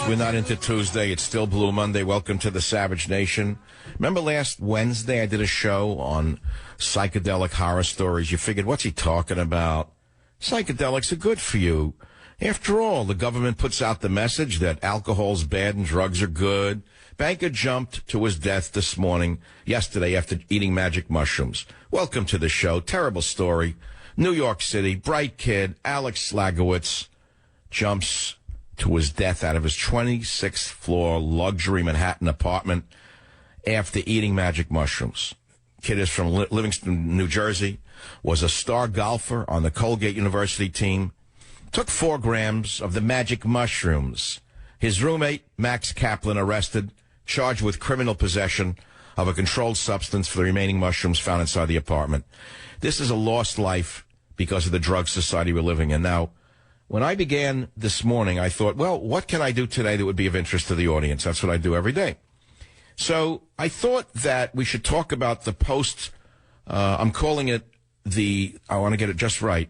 We're not into Tuesday. It's still Blue Monday. Welcome to the Savage Nation. Remember last Wednesday I did a show on psychedelic horror stories? You figured, what's he talking about? Psychedelics are good for you. After all, the government puts out the message that alcohol's bad and drugs are good. Banker jumped to his death yesterday after eating magic mushrooms. Welcome to the show. Terrible story. New York City, bright kid, Alex Slagowitz jumps to his death out of his 26th floor luxury Manhattan apartment after eating magic mushrooms. Kid is from Livingston, New Jersey, was a star golfer on the Colgate University team, took 4 grams of the magic mushrooms. His roommate, Max Kaplan, arrested, charged with criminal possession of a controlled substance for the remaining mushrooms found inside the apartment. This is a lost life because of the drug society we're living in. Now, when I began this morning, I thought, well, what can I do today that would be of interest to the audience? That's what I do every day. So I thought that we should talk about the post, I'm calling it I want to get it just right.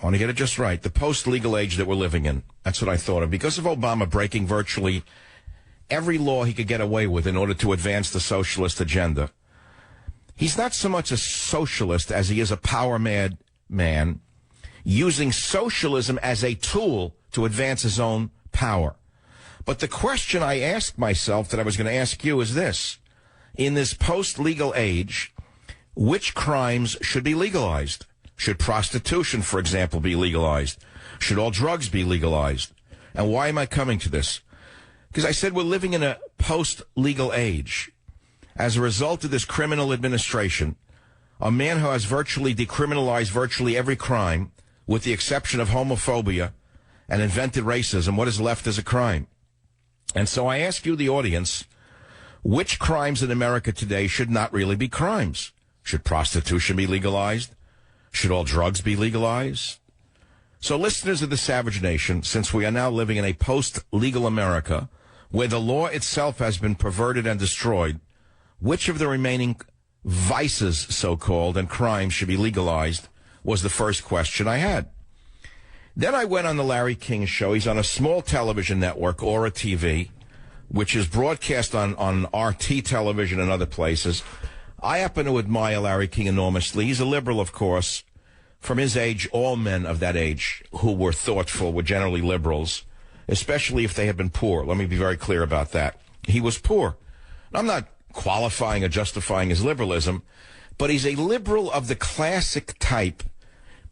The post-legal age that we're living in. That's what I thought of. Because of Obama breaking virtually every law he could get away with in order to advance the socialist agenda. He's not so much a socialist as he is a power-mad man, using socialism as a tool to advance his own power. But the question I asked myself that I was going to ask you is this. In this post-legal age, which crimes should be legalized? Should prostitution, for example, be legalized? Should all drugs be legalized? And why am I coming to this? Because I said we're living in a post-legal age. As a result of this criminal administration, a man who has virtually decriminalized virtually every crime, with the exception of homophobia and invented racism, what is left as a crime? And so I ask you, the audience, which crimes in America today should not really be crimes? Should prostitution be legalized? Should all drugs be legalized? So listeners of the Savage Nation, since we are now living in a post-legal America, where the law itself has been perverted and destroyed, which of the remaining vices, so-called, and crimes should be legalized was the first question I had. Then I went on the Larry King Show. He's on a small television network, Aura TV, which is broadcast on RT television and other places. I happen to admire Larry King enormously. He's a liberal, of course. From his age, all men of that age who were thoughtful were generally liberals, especially if they had been poor. Let me be very clear about that. He was poor. I'm not qualifying or justifying his liberalism, but he's a liberal of the classic type,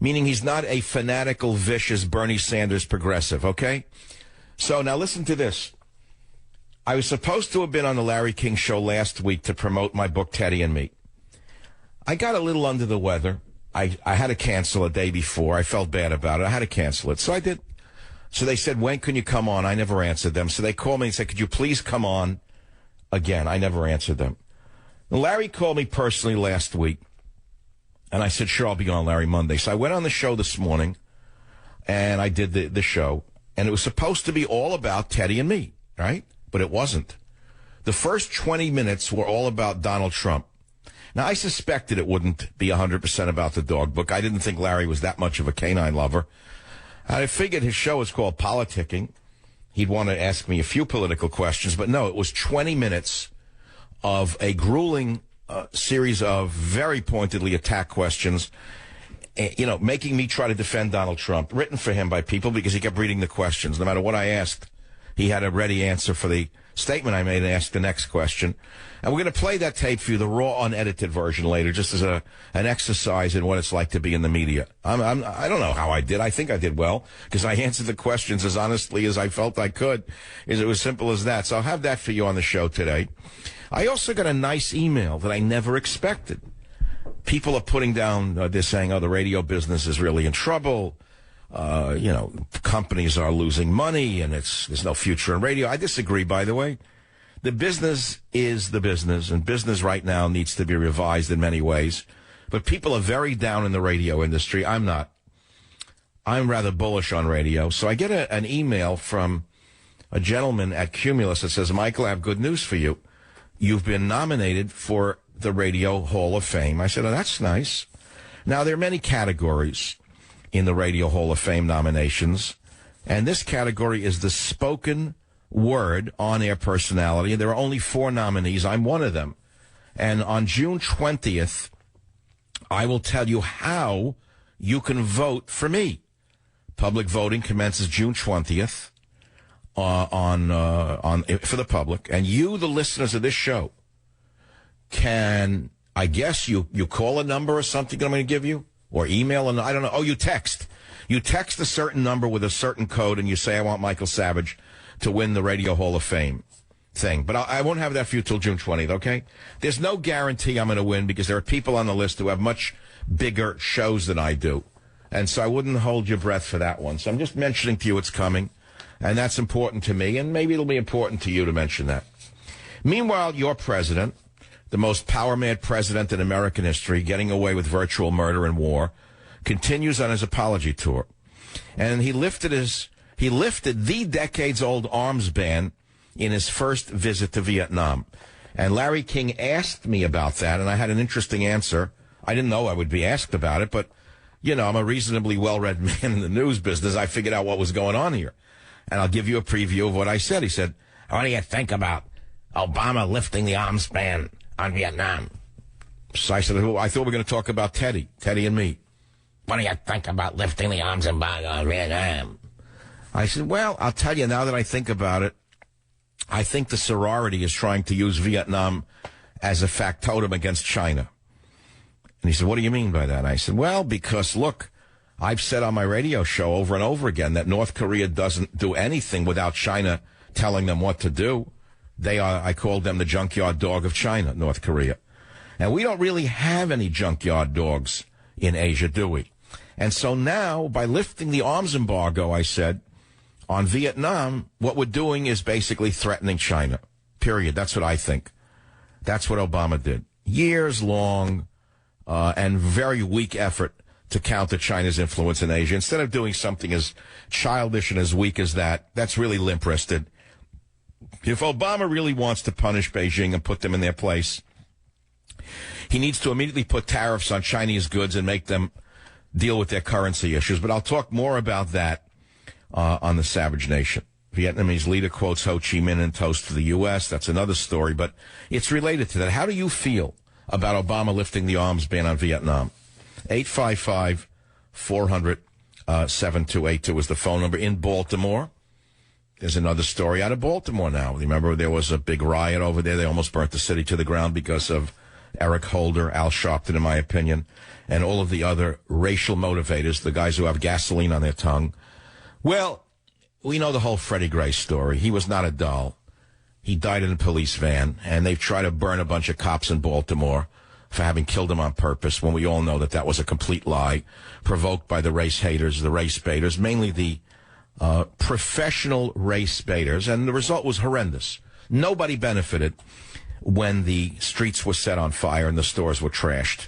meaning he's not a fanatical, vicious Bernie Sanders progressive, okay? So now listen to this. I was supposed to have been on the Larry King Show last week to promote my book, Teddy and Me. I got a little under the weather. I had to cancel a day before. I felt bad about it. I had to cancel it. So I did. So they said, when can you come on? I never answered them. So they called me and said, could you please come on again? I never answered them. Larry called me personally last week. And I said, sure, I'll be on, Larry, Monday. So I went on the show this morning, and I did the show. And it was supposed to be all about Teddy and me, right? But it wasn't. The first 20 minutes were all about Donald Trump. Now, I suspected it wouldn't be 100% about the dog book. I didn't think Larry was that much of a canine lover. I figured his show is called Politicking. He'd want to ask me a few political questions. But no, it was 20 minutes of a grueling series of very pointedly attacked questions, making me try to defend Donald Trump, written for him by people because he kept reading the questions. No matter what I asked, he had a ready answer for the statement I made and asked the next question. And we're going to play that tape for you, the raw, unedited version later, just as an exercise in what it's like to be in the media. I don't know how I did. I think I did well because I answered the questions as honestly as I felt I could. It was simple as that. So I'll have that for you on the show today. I also got a nice email that I never expected. People are putting down, they're saying, the radio business is really in trouble. Companies are losing money and there's no future in radio. I disagree, by the way. The business is the business, and business right now needs to be revised in many ways. But people are very down in the radio industry. I'm not. I'm rather bullish on radio. So I get an email from a gentleman at Cumulus that says, Michael, I have good news for you. You've been nominated for the Radio Hall of Fame. I said, oh, that's nice. Now, there are many categories in the Radio Hall of Fame nominations. And this category is the spoken word on-air personality. And there are only 4 nominees. I'm one of them. And on June 20th, I will tell you how you can vote for me. Public voting commences June 20th for the public. And you, the listeners of this show, can, I guess, you call a number or something I'm going to give you, or email, and I don't know. Oh, you text. You text a certain number with a certain code, and you say, I want Michael Savage to win the Radio Hall of Fame thing. But I won't have that for you till June 20th, okay? There's no guarantee I'm going to win because there are people on the list who have much bigger shows than I do. And so I wouldn't hold your breath for that one. So I'm just mentioning to you it's coming, and that's important to me, and maybe it'll be important to you to mention that. Meanwhile, your president, the most power-mad president in American history, getting away with virtual murder and war, continues on his apology tour. And he lifted the decades-old arms ban in his first visit to Vietnam. And Larry King asked me about that, and I had an interesting answer. I didn't know I would be asked about it, but, you know, I'm a reasonably well-read man in the news business. I figured out what was going on here. And I'll give you a preview of what I said. He said, what do you think about Obama lifting the arms ban on Vietnam? So I said, I thought we were going to talk about Teddy and me. What do you think about lifting the arms embargo on Vietnam? I said, well, I'll tell you, now that I think about it, I think the sorority is trying to use Vietnam as a factotum against China. And he said, what do you mean by that? I said, well, because, look, I've said on my radio show over and over again that North Korea doesn't do anything without China telling them what to do. I called them the junkyard dog of China, North Korea. And we don't really have any junkyard dogs in Asia, do we? And so now, by lifting the arms embargo, I said, on Vietnam, what we're doing is basically threatening China. Period. That's what I think. That's what Obama did. Years long and very weak effort to counter China's influence in Asia. Instead of doing something as childish and as weak as that, that's really limp-wristed. If Obama really wants to punish Beijing and put them in their place, he needs to immediately put tariffs on Chinese goods and make them deal with their currency issues. But I'll talk more about that on the Savage Nation. Vietnamese leader quotes Ho Chi Minh in toast for the U.S. That's another story, but it's related to that. How do you feel about Obama lifting the arms ban on Vietnam? 855-400-7282 is the phone number in Baltimore. There's another story out of Baltimore now. Remember, there was a big riot over there. They almost burnt the city to the ground because of Eric Holder, Al Sharpton, in my opinion, and all of the other racial motivators, the guys who have gasoline on their tongue. Well, we know the whole Freddie Gray story. He was not a doll. He died in a police van, and they've tried to burn a bunch of cops in Baltimore for having killed him on purpose, when we all know that that was a complete lie, provoked by the race haters, the race baiters, mainly the professional race baiters, and the result was horrendous. Nobody benefited when the streets were set on fire and the stores were trashed.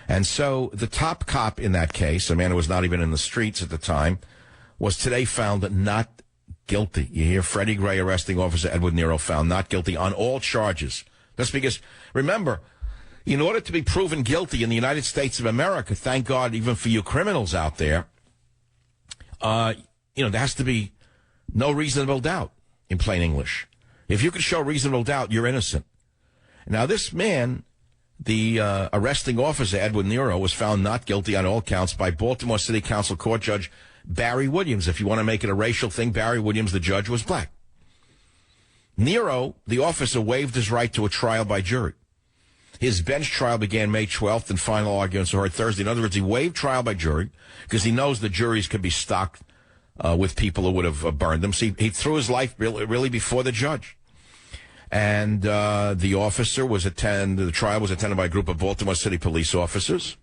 And so the top cop in that case, a man who was not even in the streets at the time, was today found not guilty. You hear Freddie Gray arresting Officer Edward Nero found not guilty on all charges. That's because, remember, in order to be proven guilty in the United States of America, thank God, even for you criminals out there, there has to be no reasonable doubt, in plain English. If you can show reasonable doubt, you're innocent. Now, this man, the arresting officer, Edward Nero, was found not guilty on all counts by Baltimore City Council Court Judge Barry Williams. If you want to make it a racial thing, Barry Williams, the judge, was black. Nero, the officer, waived his right to a trial by jury. His bench trial began May 12th and final arguments were heard Thursday. In other words, he waived trial by jury because he knows the juries could be stocked with people who would have burned them. So he threw his life really before the judge. And the trial was attended by a group of Baltimore City police officers,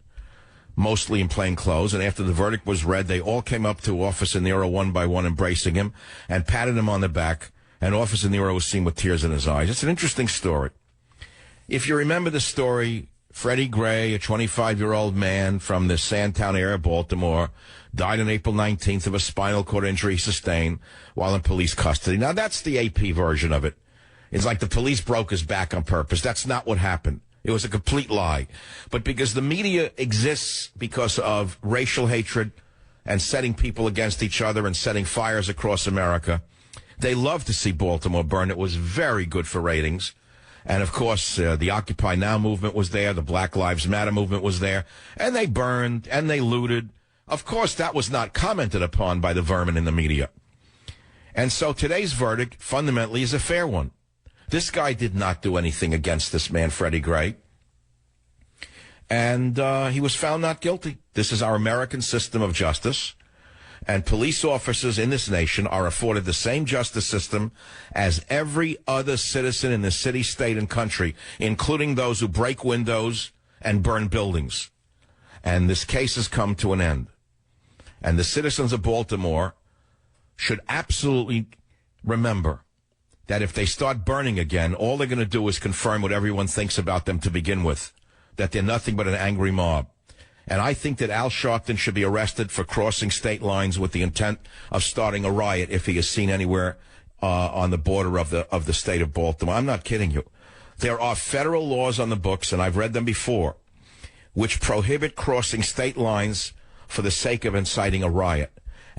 mostly in plain clothes. And after the verdict was read, they all came up to Officer Nero one by one, embracing him and patted him on the back. And Officer Nero was seen with tears in his eyes. It's an interesting story. If you remember the story, Freddie Gray, a 25-year-old man from the Sandtown area of Baltimore, died on April 19th of a spinal cord injury he sustained while in police custody. Now, that's the AP version of it. It's like the police broke his back on purpose. That's not what happened. It was a complete lie. But because the media exists because of racial hatred and setting people against each other and setting fires across America. They love to see Baltimore burn. It was very good for ratings. And, of course, the Occupy Now movement was there. The Black Lives Matter movement was there. And they burned and they looted. Of course, that was not commented upon by the vermin in the media. And so today's verdict fundamentally is a fair one. This guy did not do anything against this man, Freddie Gray. And he was found not guilty. This is our American system of justice. And police officers in this nation are afforded the same justice system as every other citizen in the city, state, and country, including those who break windows and burn buildings. And this case has come to an end. And the citizens of Baltimore should absolutely remember that if they start burning again, all they're going to do is confirm what everyone thinks about them to begin with, that they're nothing but an angry mob. And I think that Al Sharpton should be arrested for crossing state lines with the intent of starting a riot if he is seen anywhere on the border of the state of Baltimore. I'm not kidding you. There are federal laws on the books, and I've read them before, which prohibit crossing state lines for the sake of inciting a riot.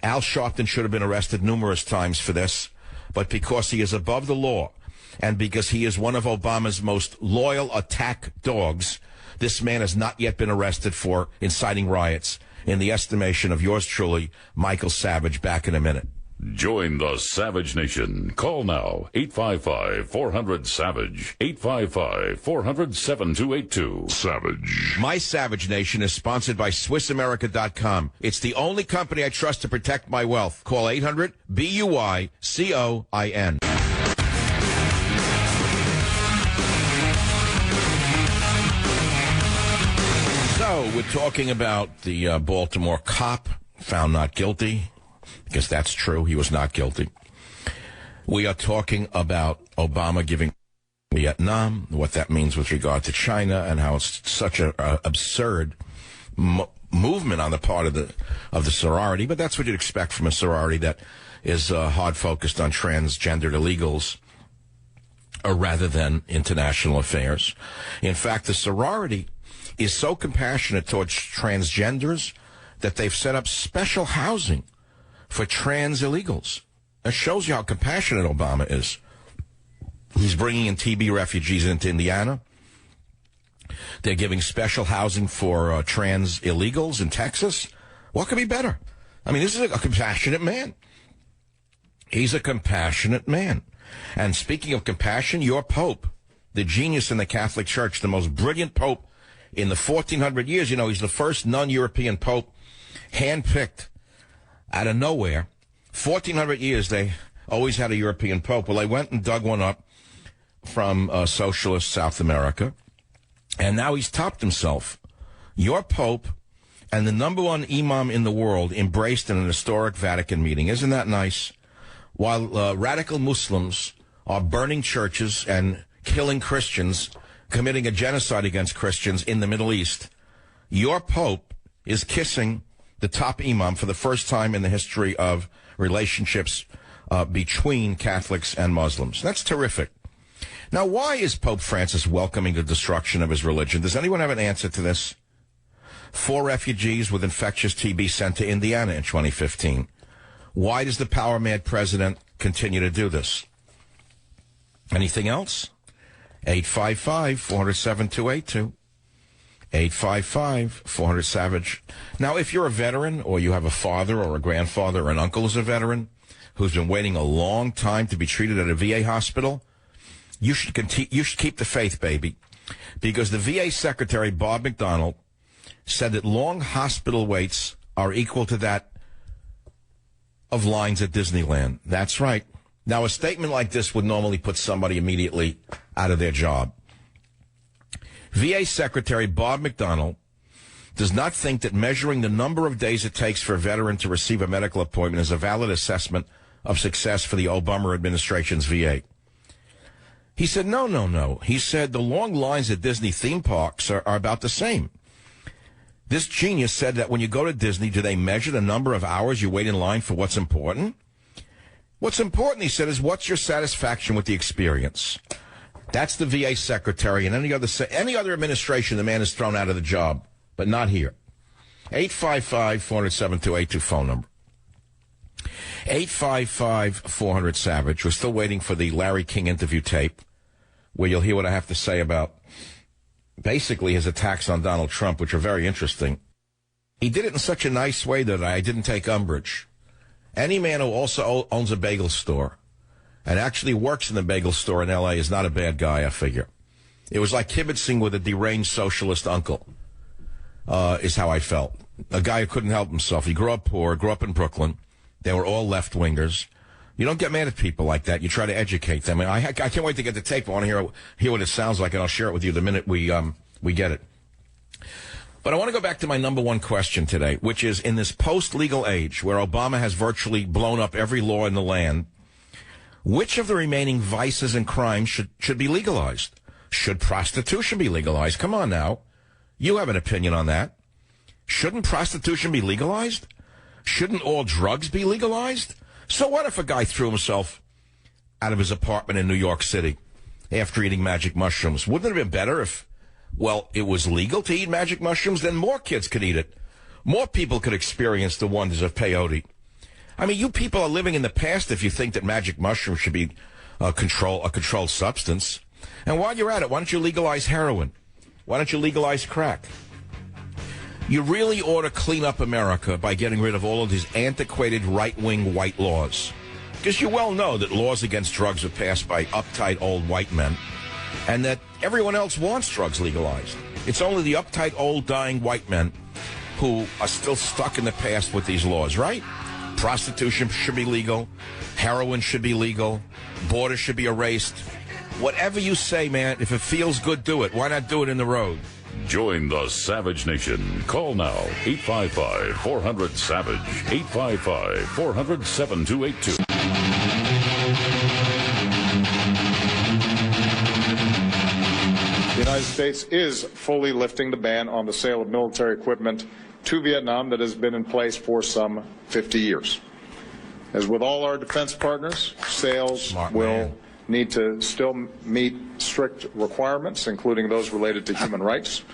Al Sharpton should have been arrested numerous times for this, but because he is above the law and because he is one of Obama's most loyal attack dogs, this man has not yet been arrested for inciting riots, in the estimation of yours truly, Michael Savage. Back in a minute. Join the Savage Nation. Call now, 855-400-SAVAGE, 855-400-7282. Savage. My Savage Nation is sponsored by SwissAmerica.com. It's the only company I trust to protect my wealth. Call 800-BUI-COIN. So, we're talking about the Baltimore cop found not guilty, because that's true. He was not guilty. We are talking about Obama giving Vietnam, what that means with regard to China, and how it's such an absurd movement on the part of the sorority. But that's what you'd expect from a sorority that is hard focused on transgendered illegals, rather than international affairs. In fact, the sorority is so compassionate towards transgenders that they've set up special housing for trans illegals. That shows you how compassionate Obama is. He's bringing in TB refugees into Indiana. They're giving special housing for trans illegals in Texas. What could be better? I mean, this is a compassionate man. He's a compassionate man. And speaking of compassion, your Pope, the genius in the Catholic Church, the most brilliant Pope in the 1400 years, he's the first non-European Pope, handpicked out of nowhere. 1400 years, they always had a European Pope. Well, they went and dug one up from socialist South America, and now he's topped himself. Your Pope and the number one imam in the world embraced in an historic Vatican meeting. Isn't that nice? While radical Muslims are burning churches and killing Christians, committing a genocide against Christians in the Middle East, your Pope is kissing the top imam for the first time in the history of relationships between Catholics and Muslims. That's terrific. Now, why is Pope Francis welcoming the destruction of his religion? Does anyone have an answer to this? 4 refugees with infectious TB sent to Indiana in 2015. Why does the power-mad president continue to do this? Anything else? 855-400-7282. 855-400-SAVAGE. Now, if you're a veteran, or you have a father or a grandfather or an uncle who's a veteran who's been waiting a long time to be treated at a VA hospital, you should keep the faith, baby, because the VA Secretary, Bob McDonnell, said that long hospital waits are equal to that of lines at Disneyland. That's right. Now, a statement like this would normally put somebody immediately out of their job. VA Secretary Bob McDonnell does not think that measuring the number of days it takes for a veteran to receive a medical appointment is a valid assessment of success for the Obama administration's VA. He said, no. He said the long lines at Disney theme parks are about the same. This genius said that when you go to Disney, do they measure the number of hours you wait in line for what's important? What's important, he said, is what's your satisfaction with the experience. That's the VA secretary, and any other administration, the man is thrown out of the job, but not here. 855-400-7282 phone number. 855-400-SAVAGE. We're still waiting for the Larry King interview tape, where you'll hear what I have to say about basically his attacks on Donald Trump, which are very interesting. He did it in such a nice way that I didn't take umbrage. Any man who also owns a bagel store and actually works in the bagel store in L.A. is not a bad guy, I figure. It was like kibitzing with a deranged socialist uncle, is how I felt. A guy who couldn't help himself. He grew up poor, grew up in Brooklyn. They were all left-wingers. You don't get mad at people like that. You try to educate them. And I can't wait to get the tape. I want to hear what it sounds like, and I'll share it with you the minute we get it. But I want to go back to my number one question today, which is, in this post-legal age where Obama has virtually blown up every law in the land, which of the remaining vices and crimes should be legalized? Should prostitution be legalized? Come on now. You have an opinion on that. Shouldn't prostitution be legalized? Shouldn't all drugs be legalized? So what if a guy threw himself out of his apartment in New York City after eating magic mushrooms? Wouldn't it have been better if, well, it was legal to eat magic mushrooms? Then more kids could eat it. More people could experience the wonders of peyote. I mean, you people are living in the past if you think that magic mushrooms should be a controlled substance. And while you're at it, why don't you legalize heroin? Why don't you legalize crack? You really ought to clean up America by getting rid of all of these antiquated right-wing white laws. Because you well know that laws against drugs are passed by uptight old white men, and that everyone else wants drugs legalized. It's only the uptight old dying white men who are still stuck in the past with these laws, right? Prostitution should be legal. Heroin should be legal. Borders should be erased. Whatever you say, man, if it feels good, do it. Why not do it in the road? Join the Savage Nation. Call now, 855-400-SAVAGE, 855-400-7282. The United States is fully lifting the ban on the sale of military equipment to Vietnam that has been in place for some 50 years. As with all our defense partners, sales will need to still meet strict requirements, including those related to human rights.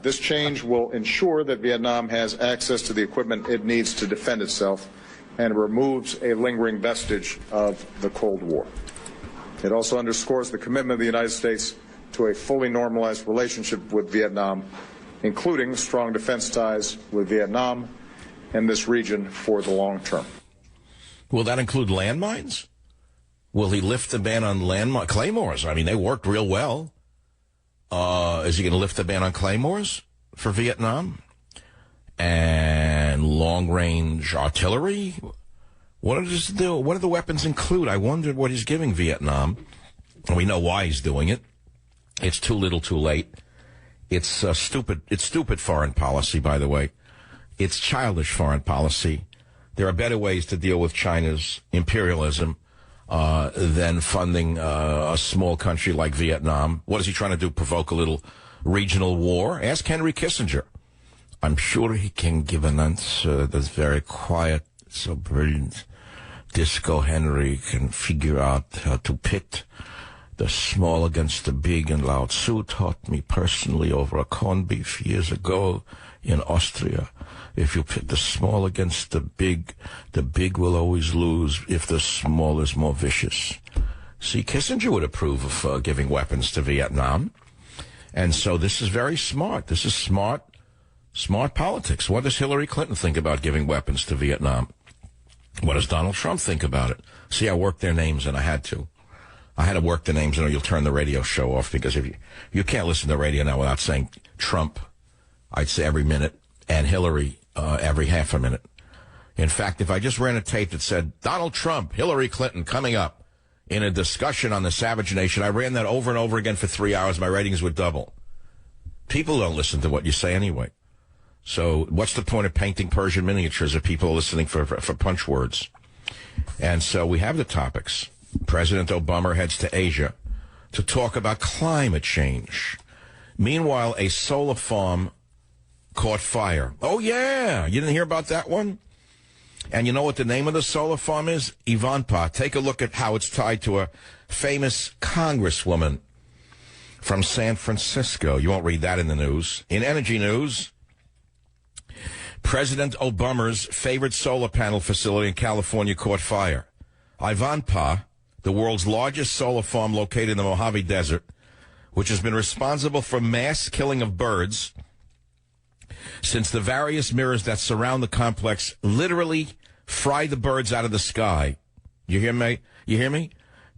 This change will ensure that Vietnam has access to the equipment it needs to defend itself and removes a lingering vestige of the Cold War. It also underscores the commitment of the United States to a fully normalized relationship with Vietnam, including strong defense ties with Vietnam and this region for the long term. Will that include landmines? Will he lift the ban on claymores? I mean, they worked real well. Is he going to lift the ban on claymores for Vietnam? And long-range artillery? What does it do? What do the weapons include? I wondered what he's giving Vietnam. We know why he's doing it. It's too little, too late. It's stupid. It's stupid foreign policy, by the way. It's childish foreign policy. There are better ways to deal with China's imperialism than funding a small country like Vietnam. What is he trying to do, provoke a little regional war? Ask Henry Kissinger. I'm sure he can give an answer that's very quiet, so brilliant. Disco Henry can figure out how to pit the small against the big, and Lao Tzu taught me personally over a corned beef years ago in Austria. If you pit the small against the big will always lose if the small is more vicious. See, Kissinger would approve of giving weapons to Vietnam. And so this is very smart. This is smart politics. What does Hillary Clinton think about giving weapons to Vietnam? What does Donald Trump think about it? See, I worked their names, and I had to. I had to work the names, and you'll turn the radio show off, because if you can't listen to the radio now without saying Trump, I'd say every minute, and Hillary every half a minute. In fact, if I just ran a tape that said Donald Trump, Hillary Clinton coming up in a discussion on the Savage Nation, I ran that over and over again for 3 hours, my ratings would double. People don't listen to what you say anyway. So what's the point of painting Persian miniatures if people are listening for punch words? And so we have the topics. President Obama heads to Asia to talk about climate change. Meanwhile, a solar farm caught fire. Oh, yeah. You didn't hear about that one? And you know what the name of the solar farm is? Ivanpah. Take a look at how it's tied to a famous congresswoman from San Francisco. You won't read that in the news. In energy news, President Obama's favorite solar panel facility in California caught fire. Ivanpah, the world's largest solar farm located in the Mojave Desert, which has been responsible for mass killing of birds since the various mirrors that surround the complex literally fry the birds out of the sky. You hear me? You hear me?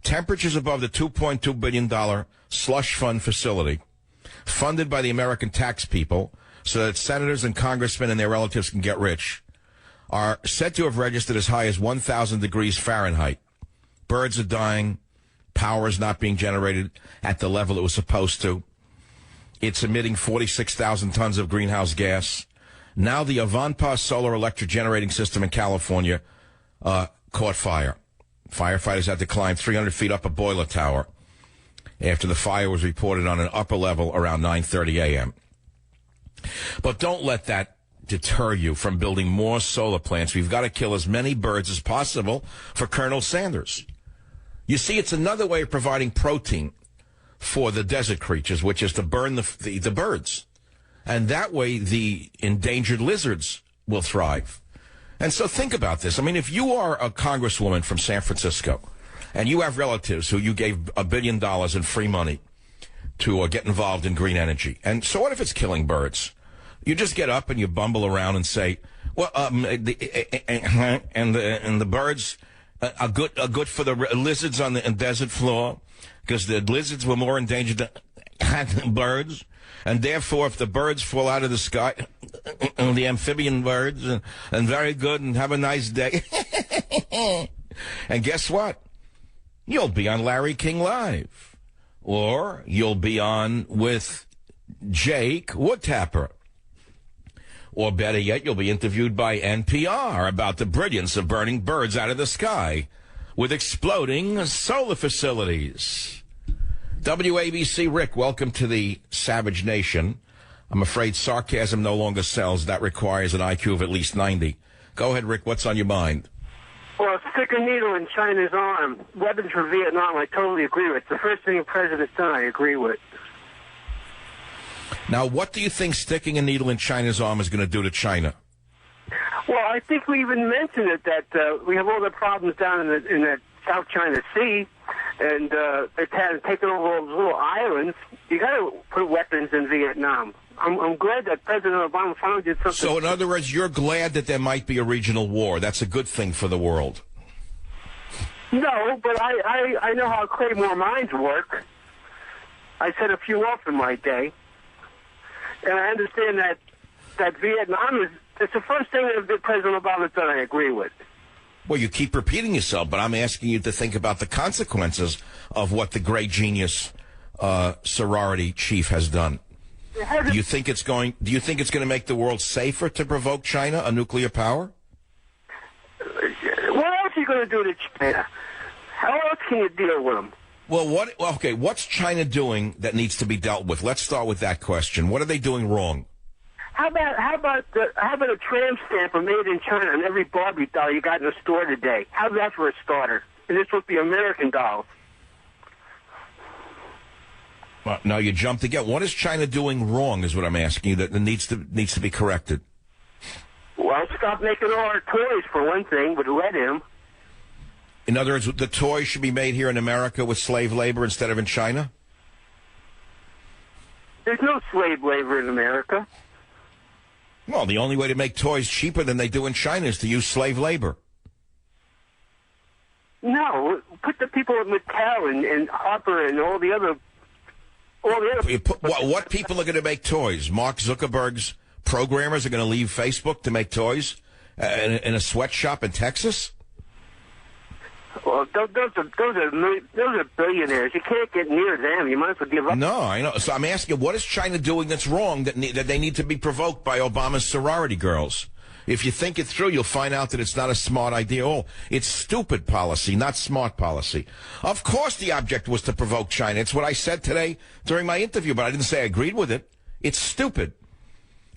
Temperatures above the $2.2 billion slush fund facility, funded by the American tax people so that senators and congressmen and their relatives can get rich, are said to have registered as high as 1,000 degrees Fahrenheit. Birds are dying. Power is not being generated at the level it was supposed to. It's emitting 46,000 tons of greenhouse gas. Now the Ivanpah solar electric generating system in California caught fire. Firefighters had to climb 300 feet up a boiler tower after the fire was reported on an upper level around 9:30 a.m. But don't let that deter you from building more solar plants. We've got to kill as many birds as possible for Colonel Sanders. You see, it's another way of providing protein for the desert creatures, which is to burn the birds. And that way the endangered lizards will thrive. And so think about this. I mean, if you are a congresswoman from San Francisco and you have relatives who you gave $1 billion in free money to get involved in green energy, and so what if it's killing birds? You just get up and you bumble around and say, well, the birds are good for the lizards on the desert floor because the lizards were more endangered than birds. And therefore, if the birds fall out of the sky, the amphibian birds, and very good, and have a nice day. And guess what? You'll be on Larry King Live. Or you'll be on with Jake Woodtapper. Or better yet, you'll be interviewed by NPR about the brilliance of burning birds out of the sky with exploding solar facilities. WABC, Rick, welcome to the Savage Nation. I'm afraid sarcasm no longer sells. That requires an IQ of at least 90. Go ahead, Rick. What's on your mind? Well, stick a needle in China's arm. Weapons for Vietnam, I totally agree with. The first thing the president's done, I agree with. Now, what do you think sticking a needle in China's arm is going to do to China? Well, I think we even mentioned it, that we have all the problems down in the South China Sea, and it has taken over all those little islands. You got to put weapons in Vietnam. I'm glad that President Obama finally did something. So, in other words, you're glad that there might be a regional war. That's a good thing for the world. No, but I know how Claymore mines work. I set a few off in my day. And I understand that Vietnam it's the first thing that President Obama's done I agree with. Well, you keep repeating yourself, but I'm asking you to think about the consequences of what the great genius sorority chief has done. Do you think it's going to make the world safer to provoke China, a nuclear power? What else are you going to do to China? How else can you deal with them? Well, what's China doing that needs to be dealt with? Let's start with that question. What are they doing wrong? How about a tramp stamp made in China on every Barbie doll you got in the store today? How's that for a starter? And this would be American dolls. Well, now you jumped again. What is China doing wrong is what I'm asking you that needs to be corrected. Well, stop making all our toys for one thing, but let him. In other words, the toys should be made here in America with slave labor instead of in China? There's no slave labor in America. Well, the only way to make toys cheaper than they do in China is to use slave labor. No, put the people at Mattel and Harper and all the other. What people are going to make toys? Mark Zuckerberg's programmers are going to leave Facebook to make toys in a sweatshop in Texas? Well, those are billionaires. You can't get near them. You might as well give up. No, I know. So I'm asking you, what is China doing that's wrong that they need to be provoked by Obama's sorority girls? If you think it through, you'll find out that it's not a smart idea at all. It's stupid policy, not smart policy. Of course the object was to provoke China. It's what I said today during my interview, but I didn't say I agreed with it. It's stupid.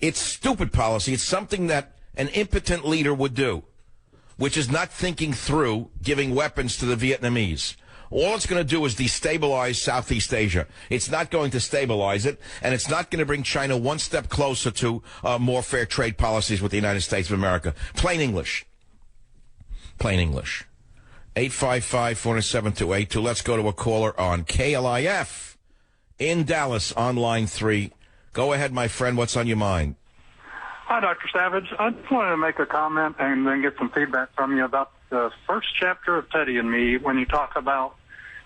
It's stupid policy. It's something that an impotent leader would do, which is not thinking through giving weapons to the Vietnamese All it's going to do is destabilize Southeast Asia. It's not going to stabilize it, and it's not going to bring China one step closer to more fair trade policies with the United States of America. Plain English. Plain English. 855-407-282. Let's go to a caller on KLIF in Dallas on line 3. Go ahead, my friend. What's on your mind? Hi, Dr. Savage. I just wanted to make a comment and then get some feedback from you about the first chapter of Teddy and Me, when you talk about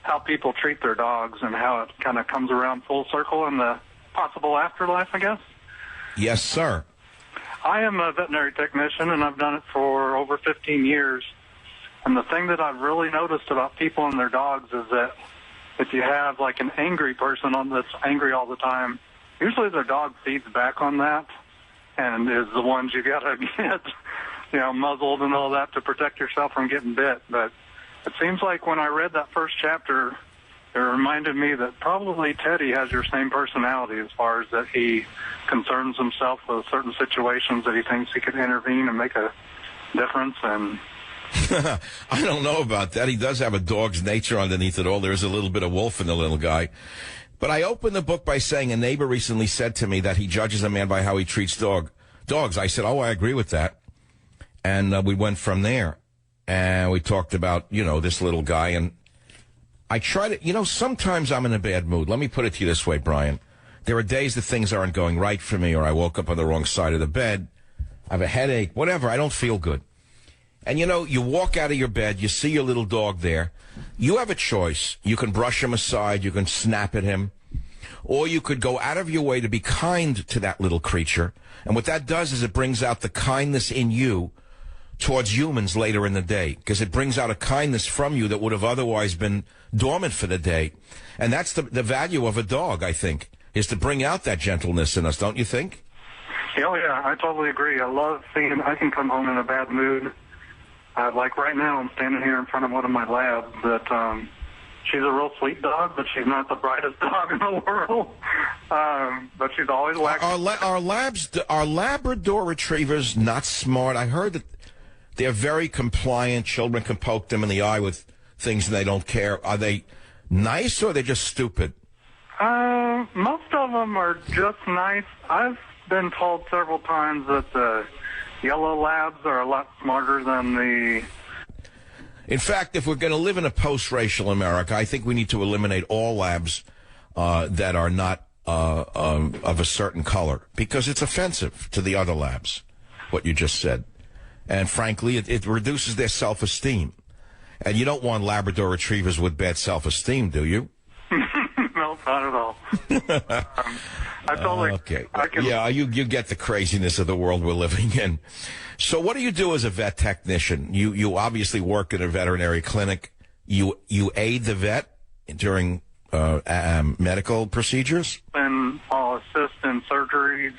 how people treat their dogs and how it kind of comes around full circle in the possible afterlife, I guess. Yes, sir. I am a veterinary technician, and I've done it for over 15 years. And the thing that I've really noticed about people and their dogs is that if you have like an angry person that's angry all the time, usually their dog feeds back on that and is the ones you got to get, muzzled and all that to protect yourself from getting bit. But it seems like when I read that first chapter, it reminded me that probably Teddy has your same personality as far as that he concerns himself with certain situations that he thinks he could intervene and make a difference. And I don't know about that. He does have a dog's nature underneath it all. There's a little bit of wolf in the little guy. But I opened the book by saying a neighbor recently said to me that he judges a man by how he treats dogs. I said, I agree with that. And we went from there. And we talked about, this little guy. And I try to, sometimes I'm in a bad mood. Let me put it to you this way, Brian. There are days that things aren't going right for me, or I woke up on the wrong side of the bed. I have a headache, whatever. I don't feel good. And, you walk out of your bed, you see your little dog there. You have a choice. You can brush him aside. You can snap at him. Or you could go out of your way to be kind to that little creature. And what that does is it brings out the kindness in you towards humans later in the day, because it brings out a kindness from you that would have otherwise been dormant for the day. And that's the value of a dog, I think, is to bring out that gentleness in us, don't you think? Oh, yeah, I totally agree. I love seeing I can come home in a bad mood. Like right now, I'm standing here in front of one of my labs that she's a real sweet dog, but she's not the brightest dog in the world. But she's always wagging. Are Labrador retrievers not smart? I heard that they're very compliant. Children can poke them in the eye with things and they don't care. Are they nice or are they just stupid? Most of them are just nice. I've been told several times that the yellow labs are a lot smarter than the... In fact, if we're going to live in a post-racial America, I think we need to eliminate all labs that are not of a certain color, because it's offensive to the other labs, what you just said. And frankly, it reduces their self-esteem. And you don't want Labrador retrievers with bad self-esteem, do you? No, not at all. I totally... Okay. Yeah, you get the craziness of the world we're living in. So what do you do as a vet technician? You obviously work in a veterinary clinic. You aid the vet during medical procedures? And I'll assist in surgeries,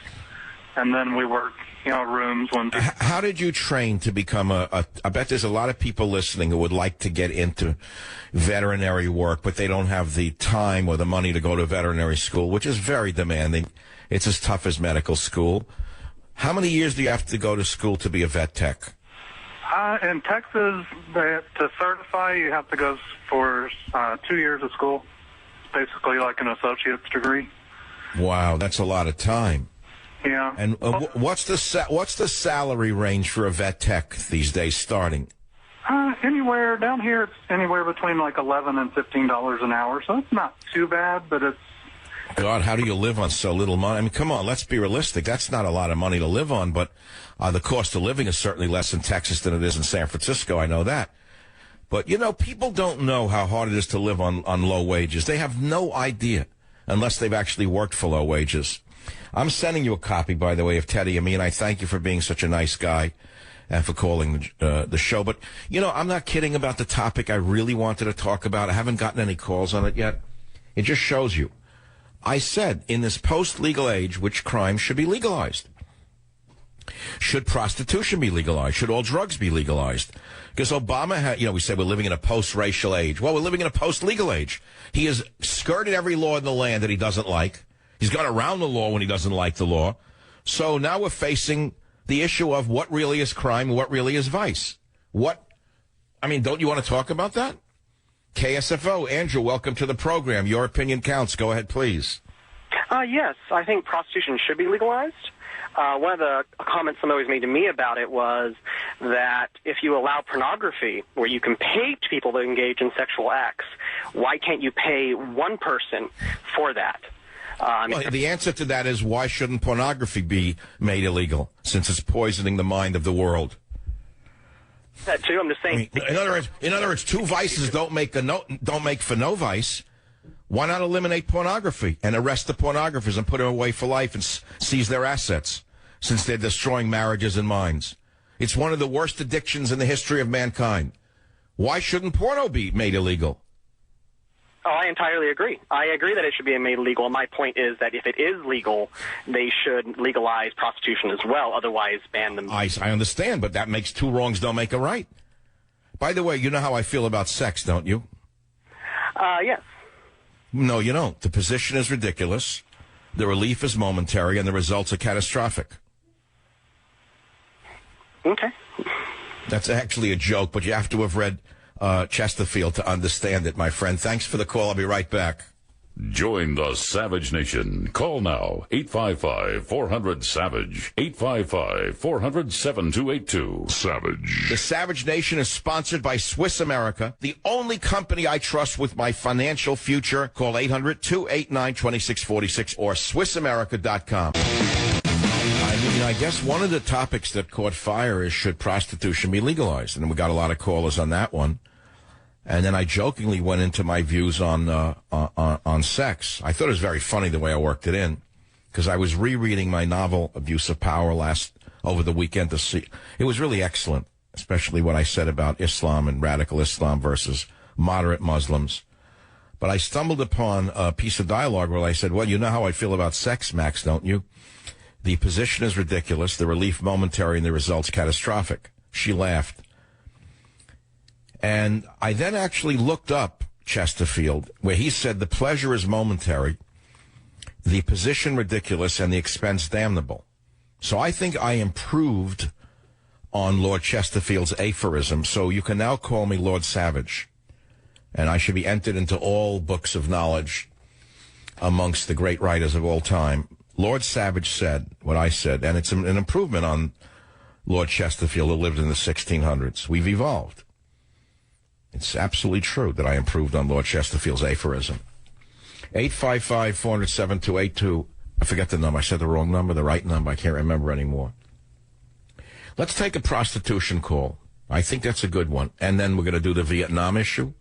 and then we work, rooms when... How did you train to become I bet there's a lot of people listening who would like to get into veterinary work, but they don't have the time or the money to go to veterinary school, which is very demanding. It's as tough as medical school. How many years do you have to go to school to be a vet tech? In Texas, to certify, you have to go for 2 years of school. It's basically like an associate's degree. Wow, that's a lot of time. Yeah. And what's the salary range for a vet tech these days starting? Anywhere down here, it's anywhere between like $11 and $15 an hour, so it's not too bad, but it's... God, how do you live on so little money? I mean, come on, let's be realistic. That's not a lot of money to live on, but the cost of living is certainly less in Texas than it is in San Francisco. I know that. But, people don't know how hard it is to live on low wages. They have no idea unless they've actually worked for low wages. I'm sending you a copy, by the way, of Teddy and Me, and I thank you for being such a nice guy and for calling the show. But, I'm not kidding about the topic I really wanted to talk about. I haven't gotten any calls on it yet. It just shows you. I said, in this post-legal age, which crime should be legalized? Should prostitution be legalized? Should all drugs be legalized? Because Obama had, we say we're living in a post-racial age. Well, we're living in a post-legal age. He has skirted every law in the land that he doesn't like. He's gone around the law when he doesn't like the law. So now we're facing the issue of what really is crime and what really is vice. Don't you want to talk about that? KSFO, Andrew, welcome to the program. Your opinion counts. Go ahead, please. Yes, I think prostitution should be legalized. One of the comments someone always made to me about it was that if you allow pornography, where you can pay people to engage in sexual acts, why can't you pay one person for that? Well, the answer to that is, why shouldn't pornography be made illegal, since it's poisoning the mind of the world? That too. I'm just saying. In other words, two vices don't make for no vice. Why not eliminate pornography and arrest the pornographers and put them away for life and seize their assets, since they're destroying marriages and minds? It's one of the worst addictions in the history of mankind. Why shouldn't porno be made illegal? Oh, I entirely agree. I agree that it should be made legal. My point is that if it is legal, they should legalize prostitution as well. Otherwise, ban them. I understand, but that makes two wrongs don't make a right. By the way, you know how I feel about sex, don't you? Yes. No, you don't. The position is ridiculous. The relief is momentary, and the results are catastrophic. Okay. That's actually a joke, but you have to have read Chesterfield to understand it, my friend. Thanks for the call. I'll be right back. Join the Savage Nation. Call now, 855-400-SAVAGE, 855-400-7282. Savage. The Savage Nation is sponsored by Swiss America, the only company I trust with my financial future. Call 800-289-2646 or SwissAmerica.com. I guess one of the topics that caught fire is, should prostitution be legalized? And we got a lot of callers on that one. And then I jokingly went into my views on sex. I thought it was very funny the way I worked it in, because I was rereading my novel Abuse of Power over the weekend to see. It was really excellent, especially what I said about Islam and radical Islam versus moderate Muslims. But I stumbled upon a piece of dialogue where I said, well, you know how I feel about sex, Max, don't you? The position is ridiculous, the relief momentary, and the results catastrophic. She laughed. And I then actually looked up Chesterfield, where he said the pleasure is momentary, the position ridiculous, and the expense damnable. So I think I improved on Lord Chesterfield's aphorism, so you can now call me Lord Savage. And I should be entered into all books of knowledge amongst the great writers of all time. Lord Savage said what I said, and it's an improvement on Lord Chesterfield, who lived in the 1600s. We've evolved. It's absolutely true that I improved on Lord Chesterfield's aphorism. 855-400-7282. I forget the number. I said the wrong number, the right number. I can't remember anymore. Let's take a prostitution call. I think that's a good one. And then we're going to do the Vietnam issue.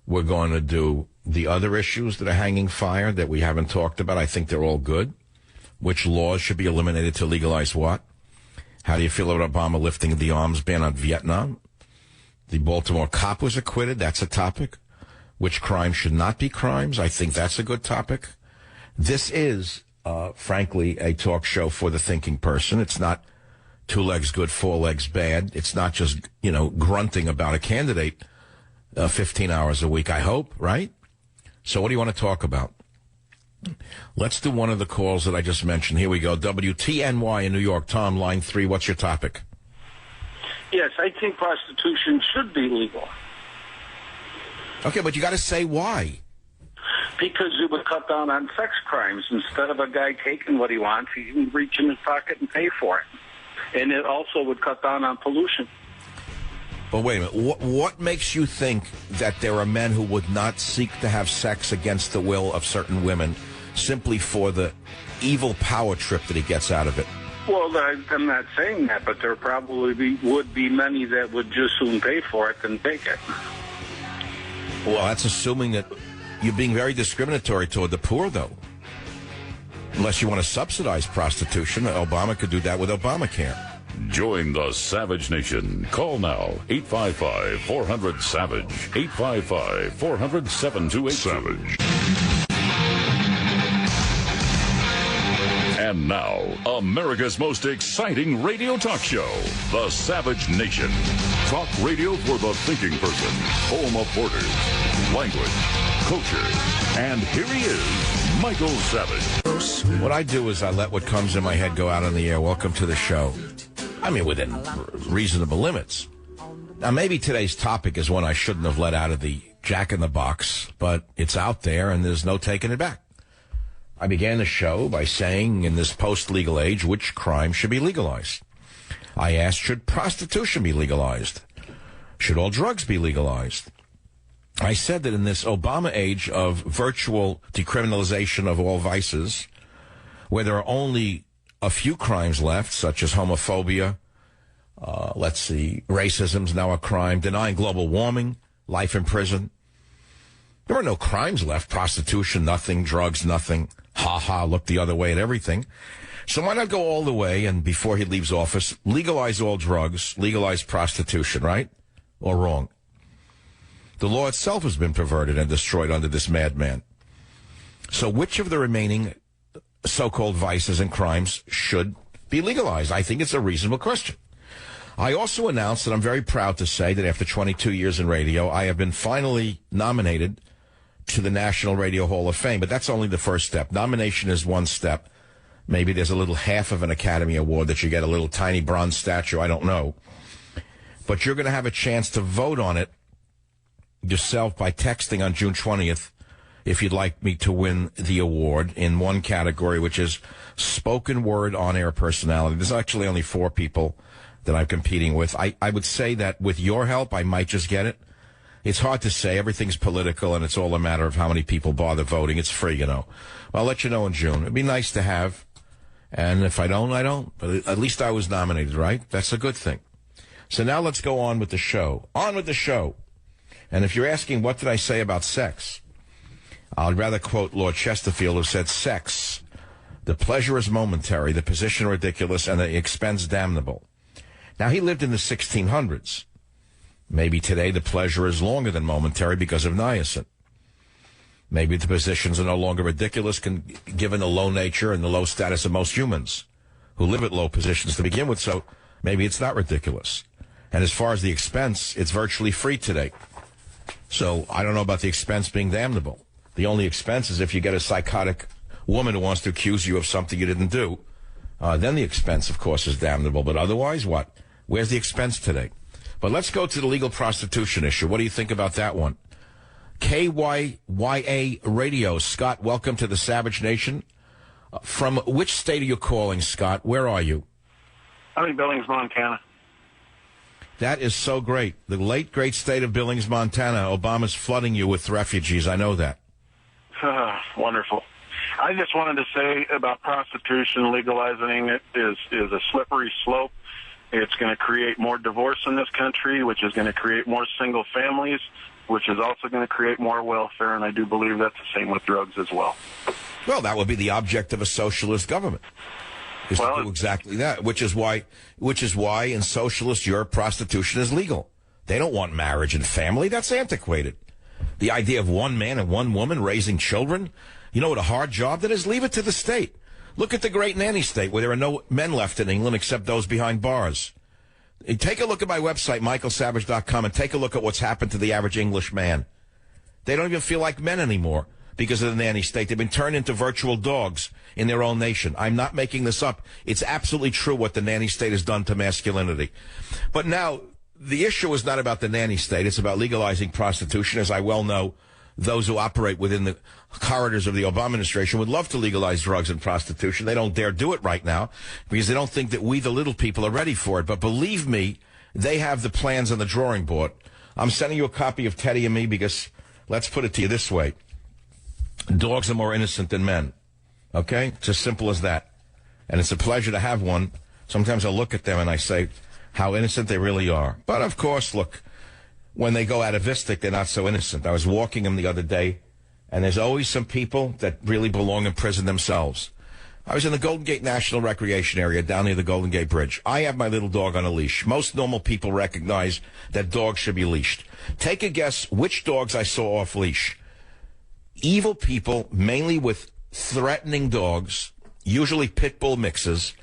We're going to do the other issues that are hanging fire that we haven't talked about. I think they're all good. Which laws should be eliminated to legalize what? How do you feel about Obama lifting the arms ban on Vietnam? The Baltimore cop was acquitted. That's a topic. Which crimes should not be crimes? I think that's a good topic. This is, frankly, a talk show for the thinking person. It's not 2 legs good, 4 legs bad. It's not just, grunting about a candidate 15 hours a week, I hope, right? So what do you want to talk about? Let's do one of the calls that I just mentioned. Here we go. WTNY in New York. Tom, line 3. What's your topic? Yes, I think prostitution should be legal. Okay, but you got to say why. Because it would cut down on sex crimes. Instead of a guy taking what he wants, he can reach in his pocket and pay for it. And it also would cut down on pollution. But wait a minute. What makes you think that there are men who would not seek to have sex against the will of certain women simply for the evil power trip that he gets out of it? Well, I'm not saying that, but there probably would be many that would just soon pay for it than take it. Well, that's assuming that you're being very discriminatory toward the poor, though. Unless you want to subsidize prostitution, Obama could do that with Obamacare. Join the Savage Nation. Call now, 855-400-SAVAGE, 855-400-7282. Savage. And now, America's most exciting radio talk show, The Savage Nation. Talk radio for the thinking person, home of borders, language, culture. And here he is, Michael Savage. What I do is I let what comes in my head go out on the air. Welcome to the show. I mean, within reasonable limits. Now, maybe today's topic is one I shouldn't have let out of the Jack in the Box, but it's out there and there's no taking it back. I began the show by saying, in this post-legal age, which crime should be legalized? I asked, should prostitution be legalized? Should all drugs be legalized? I said that in this Obama age of virtual decriminalization of all vices, where there are only a few crimes left, such as homophobia, racism's now a crime, denying global warming, life in prison. There are no crimes left. Prostitution, nothing. Drugs, nothing. Look the other way at everything. So why not go all the way and, before he leaves office, legalize all drugs, legalize prostitution, right? Or wrong? The law itself has been perverted and destroyed under this madman. So which of the remaining so-called vices and crimes should be legalized? I think it's a reasonable question. I also announced that I'm very proud to say that after 22 years in radio, I have been finally nominated to the National Radio Hall of Fame. But that's only the first step. Nomination is one step. Maybe there's a little half of an Academy Award that you get, a little tiny bronze statue. I don't know. But you're going to have a chance to vote on it yourself by texting on June 20th if you'd like me to win the award in one category, which is spoken word on-air personality. There's actually only 4 people that I'm competing with. I would say that with your help, I might just get it. It's hard to say. Everything's political, and it's all a matter of how many people bother voting. It's free, you know. I'll let you know in June. It'd be nice to have. And if I don't, I don't. But at least I was nominated, right? That's a good thing. So now let's go on with the show. On with the show. And if you're asking, what did I say about sex? I'd rather quote Lord Chesterfield, who said, sex, the pleasure is momentary, the position ridiculous, and the expense damnable. Now, he lived in the 1600s. Maybe today the pleasure is longer than momentary because of niacin. Maybe the positions are no longer ridiculous, given the low nature and the low status of most humans who live at low positions to begin with, so maybe it's not ridiculous. And as far as the expense, it's virtually free today. So I don't know about the expense being damnable. The only expense is if you get a psychotic woman who wants to accuse you of something you didn't do. Then the expense, of course, is damnable. But otherwise, what? Where's the expense today? But let's go to the legal prostitution issue. What do you think about that one? KYYA Radio. Scott, welcome to the Savage Nation. From which state are you calling, Scott? Where are you? I'm in Billings, Montana. That is so great. The late, great state of Billings, Montana. Obama's flooding you with refugees. I know that. Wonderful. I just wanted to say about prostitution, legalizing it is a slippery slope. It's going to create more divorce in this country, which is going to create more single families, which is also going to create more welfare, and I do believe that's the same with drugs as well. Well, that would be the object of a socialist government. To do exactly that, which is why in socialist Europe prostitution is legal. They don't want marriage and family. That's antiquated. The idea of one man and one woman raising children, you know what a hard job that is? Leave it to the state. Look at the great nanny state where there are no men left in England except those behind bars. Take a look at my website, michaelsavage.com, and take a look at what's happened to the average English man. They don't even feel like men anymore because of the nanny state. They've been turned into virtual dogs in their own nation. I'm not making this up. It's absolutely true what the nanny state has done to masculinity. But now, the issue is not about the nanny state. It's about legalizing prostitution. As I well know, those who operate within the corridors of the Obama administration would love to legalize drugs and prostitution. They don't dare do it right now because they don't think that we, the little people, are ready for it. But believe me, they have the plans on the drawing board. I'm sending you a copy of Teddy and Me because, let's put it to you this way, dogs are more innocent than men. Okay? It's as simple as that. And it's a pleasure to have one. Sometimes I look at them and I say how innocent they really are. But, of course, look, when they go atavistic, they're not so innocent. I was walking them the other day, and there's always some people that really belong in prison themselves. I was in the Golden Gate National Recreation Area down near the Golden Gate Bridge. I have my little dog on a leash. Most normal people recognize that dogs should be leashed. Take a guess which dogs I saw off leash. Evil people, mainly with threatening dogs, usually pit bull mixes,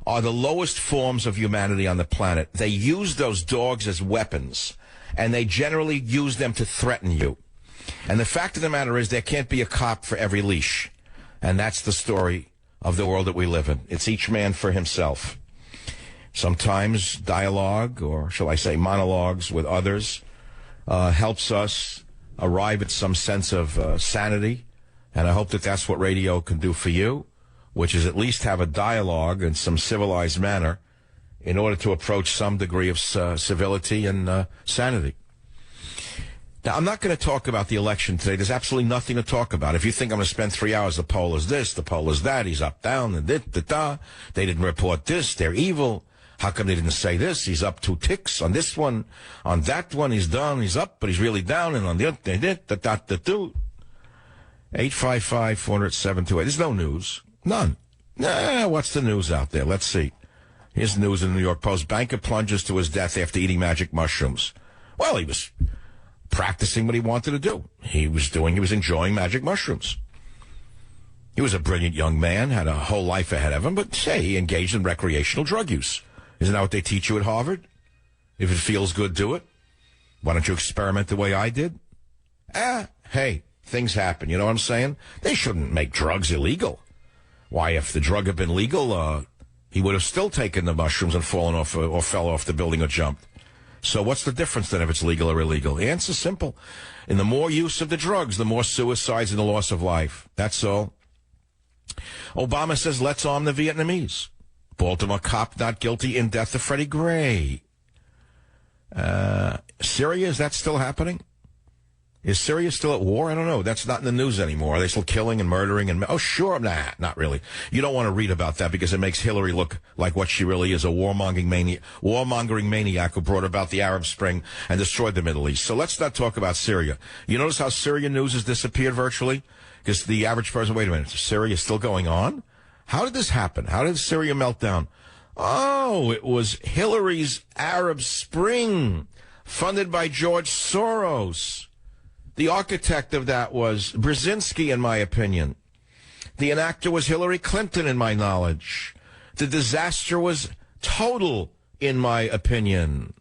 are the lowest forms of humanity on the planet. They use those dogs as weapons, and they generally use them to threaten you. And the fact of the matter is there can't be a cop for every leash. And that's the story of the world that we live in. It's each man for himself. Sometimes dialogue, or shall I say monologues with others, helps us arrive at some sense of sanity. And I hope that that's what radio can do for you, which is at least have a dialogue in some civilized manner in order to approach some degree of civility and sanity. Now, I'm not going to talk about the election today. There's absolutely nothing to talk about. If you think I'm going to spend 3 hours, the poll is this, the poll is that, he's up, down, and da-da-da. They didn't report this, they're evil. How come they didn't say this? He's up 2 ticks on this one. On that one, he's down, he's up, but he's really down. And on the other, da-da-da-da. 855-400-728. There's no news. None. What's the news out there? Let's see. Here's news in the New York Post. Banker plunges to his death after eating magic mushrooms. Well, he was practicing what he wanted to do. He was enjoying magic mushrooms. He was a brilliant young man, had a whole life ahead of him, but say he engaged in recreational drug use. Isn't that what they teach you at Harvard? If it feels good, do it. Why don't you experiment the way I did? Hey, things happen, you know what I'm saying? They shouldn't make drugs illegal. Why, if the drug had been legal, he would have still taken the mushrooms and fallen off or fell off the building or jumped. So what's the difference then if it's legal or illegal? The answer's simple. In the more use of the drugs, the more suicides and the loss of life. That's all. Obama says, let's arm the Vietnamese. Baltimore cop not guilty in death of Freddie Gray. Syria, is that still happening? Is Syria still at war? I don't know. That's not in the news anymore. Are they still killing and murdering? Oh, sure. Nah, not really. You don't want to read about that because it makes Hillary look like what she really is, a warmongering maniac who brought about the Arab Spring and destroyed the Middle East. So let's not talk about Syria. You notice how Syria news has disappeared virtually? Because the average person, wait a minute, is Syria still going on? How did this happen? How did Syria melt down? Oh, it was Hillary's Arab Spring, funded by George Soros. The architect of that was Brzezinski, in my opinion. The enactor was Hillary Clinton, in my knowledge. The disaster was total, in my opinion.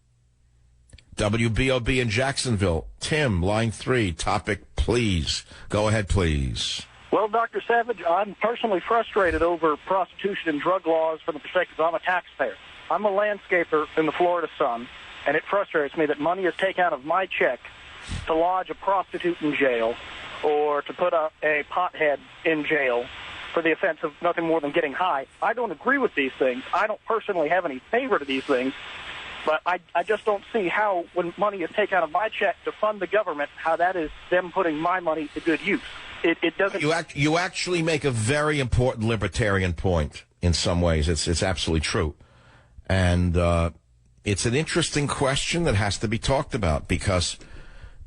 WBOB in Jacksonville. Tim, line 3, topic, please. Go ahead, please. Well, Dr. Savage, I'm personally frustrated over prostitution and drug laws from the perspective I'm a taxpayer. I'm a landscaper in the Florida sun, and it frustrates me that money is taken out of my check to lodge a prostitute in jail or to put a pothead in jail for the offense of nothing more than getting high. I don't agree with these things. I don't personally have any favor to these things, but I just don't see how, when money is taken out of my check to fund the government, how that is them putting my money to good use. It doesn't. You actually make a very important libertarian point in some ways. It's absolutely true. And it's an interesting question that has to be talked about, because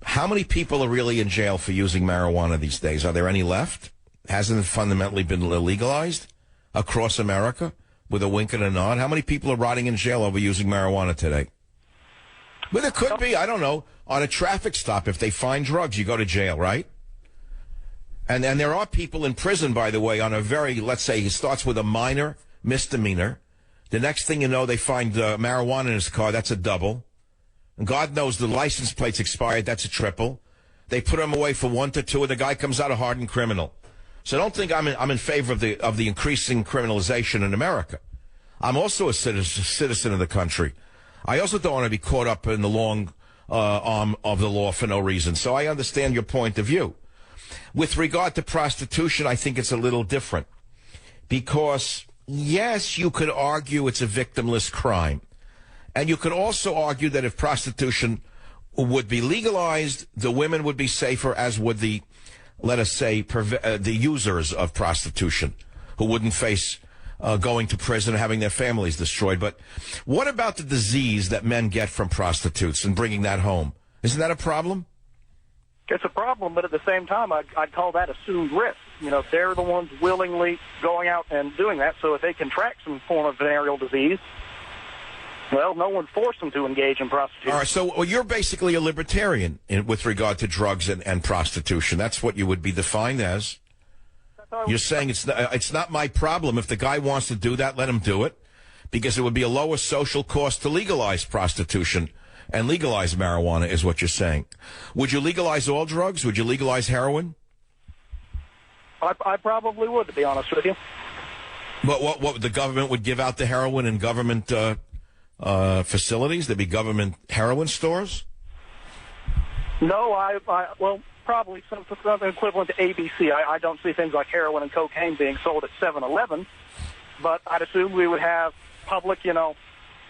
how many people are really in jail for using marijuana these days? Are there any left? Hasn't it fundamentally been legalized across America with a wink and a nod? How many people are rotting in jail over using marijuana today? Well, there could be, I don't know, on a traffic stop. If they find drugs, you go to jail, right? And there are people in prison, by the way, on a very, let's say, it starts with a minor misdemeanor. The next thing you know, they find marijuana in his car. That's a double. And God knows the license plate's expired. That's a triple. They put him away for 1 to 2, and the guy comes out a hardened criminal. So don't think I'm in favor of the increasing criminalization in America. I'm also a citizen of the country. I also don't want to be caught up in the long arm of the law for no reason. So I understand your point of view. With regard to prostitution, I think it's a little different. Because, yes, you could argue it's a victimless crime. And you could also argue that if prostitution would be legalized, the women would be safer, as would the, let us say, the users of prostitution, who wouldn't face going to prison and having their families destroyed. But what about the disease that men get from prostitutes and bringing that home? Isn't that a problem? It's a problem, but at the same time, I'd call that assumed risk. You know, they're the ones willingly going out and doing that, so if they contract some form of venereal disease, well, no one forced them to engage in prostitution. All right, so you're basically a libertarian with regard to drugs and prostitution. That's what you would be defined as. You're saying it's not my problem. If the guy wants to do that, let him do it, because it would be a lower social cost to legalize prostitution and legalize marijuana, is what you're saying. Would you legalize all drugs? Would you legalize heroin? I probably would, to be honest with you. But what the government would give out the heroin in government facilities? There'd be government heroin stores? No, well, probably something equivalent to ABC. I don't see things like heroin and cocaine being sold at 7-Eleven, but I'd assume we would have public,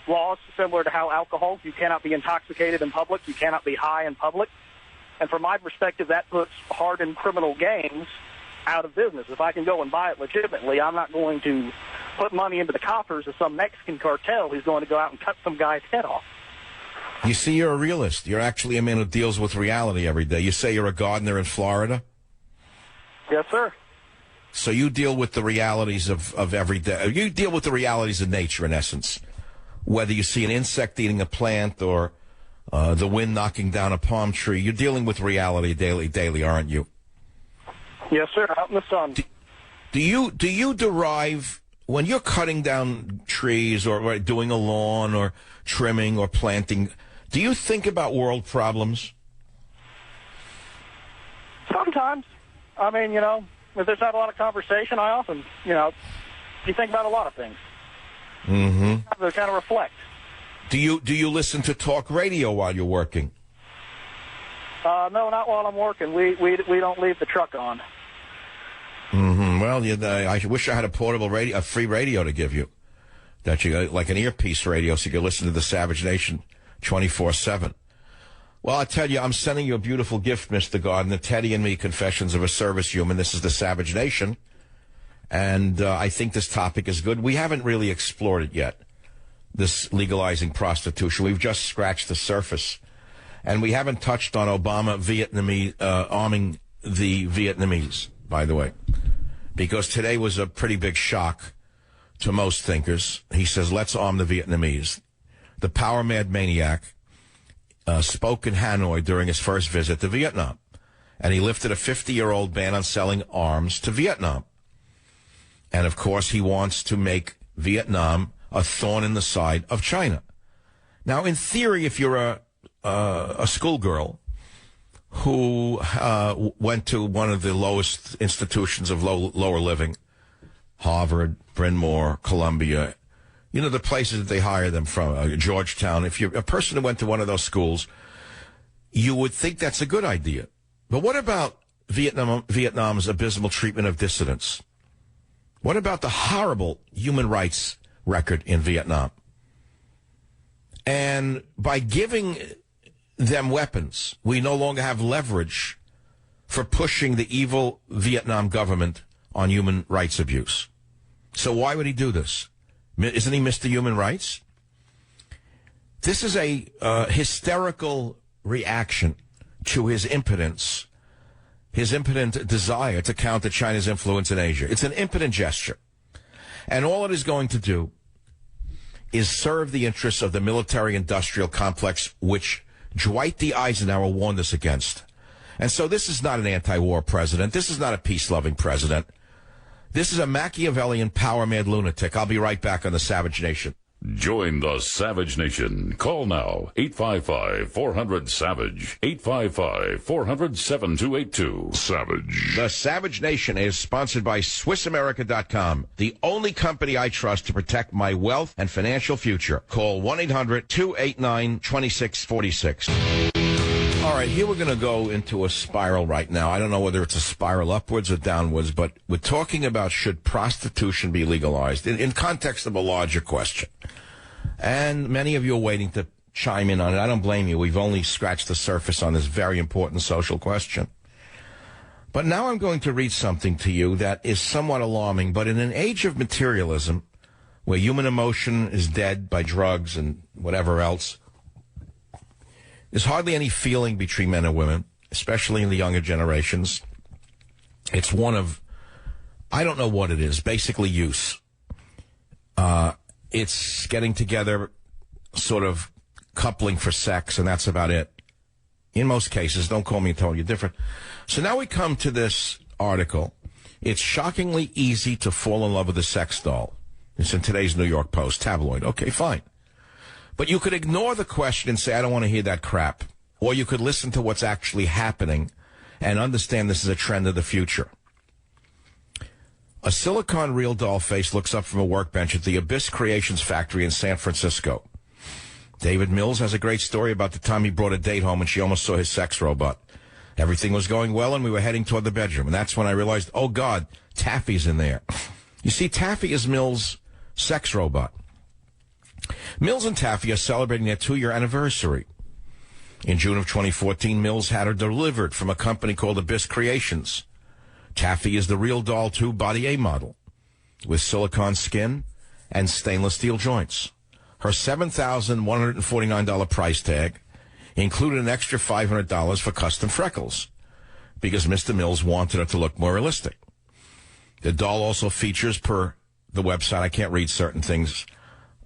laws similar to how alcohol, you cannot be intoxicated in public, you cannot be high in public. And from my perspective, that puts hardened criminal gangs out of business. If I can go and buy it legitimately, I'm not going to put money into the coffers of some Mexican cartel who's going to go out and cut some guy's head off. You see, you're a realist. You're actually a man who deals with reality every day. You say you're a gardener in Florida? Yes, sir. So you deal with the realities of every day. You deal with the realities of nature, in essence. Whether you see an insect eating a plant or the wind knocking down a palm tree, you're dealing with reality daily, aren't you? Yes, sir. Out in the sun. Do you derive, when you're cutting down trees or doing a lawn or trimming or planting, do you think about world problems? Sometimes. I mean, if there's not a lot of conversation, I often, you think about a lot of things. Mm-hmm. They kind of reflect. Do you listen to talk radio while you're working? No, not while I'm working. We don't leave the truck on. Mm-hmm. Well, I wish I had a portable radio, a free radio to give you. That you like an earpiece radio, so you could listen to the Savage Nation 24/7. Well, I tell you, I'm sending you a beautiful gift, Mr. Gardner. Teddy and Me, Confessions of a Service Human. This is the Savage Nation, and I think this topic is good. We haven't really explored it yet. This legalizing prostitution. We've just scratched the surface, and we haven't touched on Obama arming the Vietnamese. By the way, because today was a pretty big shock to most thinkers. He says, let's arm the Vietnamese. The power-mad maniac spoke in Hanoi during his first visit to Vietnam, and he lifted a 50-year-old ban on selling arms to Vietnam. And, of course, he wants to make Vietnam a thorn in the side of China. Now, in theory, if you're a schoolgirl who went to one of the lowest institutions of lower living, Harvard, Bryn Mawr, Columbia, the places that they hire them from, Georgetown. If you're a person who went to one of those schools, you would think that's a good idea. But what about Vietnam's abysmal treatment of dissidents? What about the horrible human rights record in Vietnam? And by giving them weapons, we no longer have leverage for pushing the evil Vietnam government on human rights abuse. So why would he do this? Isn't he Mr. Human Rights? This is a hysterical reaction to his impotence, his impotent desire to counter China's influence in Asia. It's an impotent gesture. And all it is going to do is serve the interests of the military-industrial complex, which Dwight D. Eisenhower warned us against. And so this is not an anti-war president. This is not a peace-loving president. This is a Machiavellian power-mad lunatic. I'll be right back on the Savage Nation. Join the Savage Nation. Call now, 855-400-SAVAGE, 855-400-7282. Savage. The Savage Nation is sponsored by SwissAmerica.com, the only company I trust to protect my wealth and financial future. Call 1-800-289-2646. All right, here we're going to go into a spiral right now. I don't know whether it's a spiral upwards or downwards, but we're talking about should prostitution be legalized in context of a larger question. And many of you are waiting to chime in on it. I don't blame you. We've only scratched the surface on this very important social question. But now I'm going to read something to you that is somewhat alarming, but in an age of materialism, where human emotion is dead by drugs and whatever else, there's hardly any feeling between men and women, especially in the younger generations. It's one of, I don't know what it is, basically use. It's getting together, sort of coupling for sex, and that's about it. In most cases, don't call me and tell you different. So now we come to this article. It's shockingly easy to fall in love with a sex doll. It's in today's New York Post tabloid. Okay, fine. But you could ignore the question and say, I don't want to hear that crap. Or you could listen to what's actually happening and understand this is a trend of the future. A silicone real doll face looks up from a workbench at the Abyss Creations factory in San Francisco. David Mills has a great story about the time he brought a date home and she almost saw his sex robot. Everything was going well and we were heading toward the bedroom. And that's when I realized, oh, God, Taffy's in there. You see, Taffy is Mills' sex robot. Mills and Taffy are celebrating their 2-year anniversary. In June of 2014, Mills had her delivered from a company called Abyss Creations. Taffy is the Real Doll 2 Body A model with silicone skin and stainless steel joints. Her $7,149 price tag included an extra $500 for custom freckles because Mr. Mills wanted her to look more realistic. The doll also features, per the website, I can't read certain things,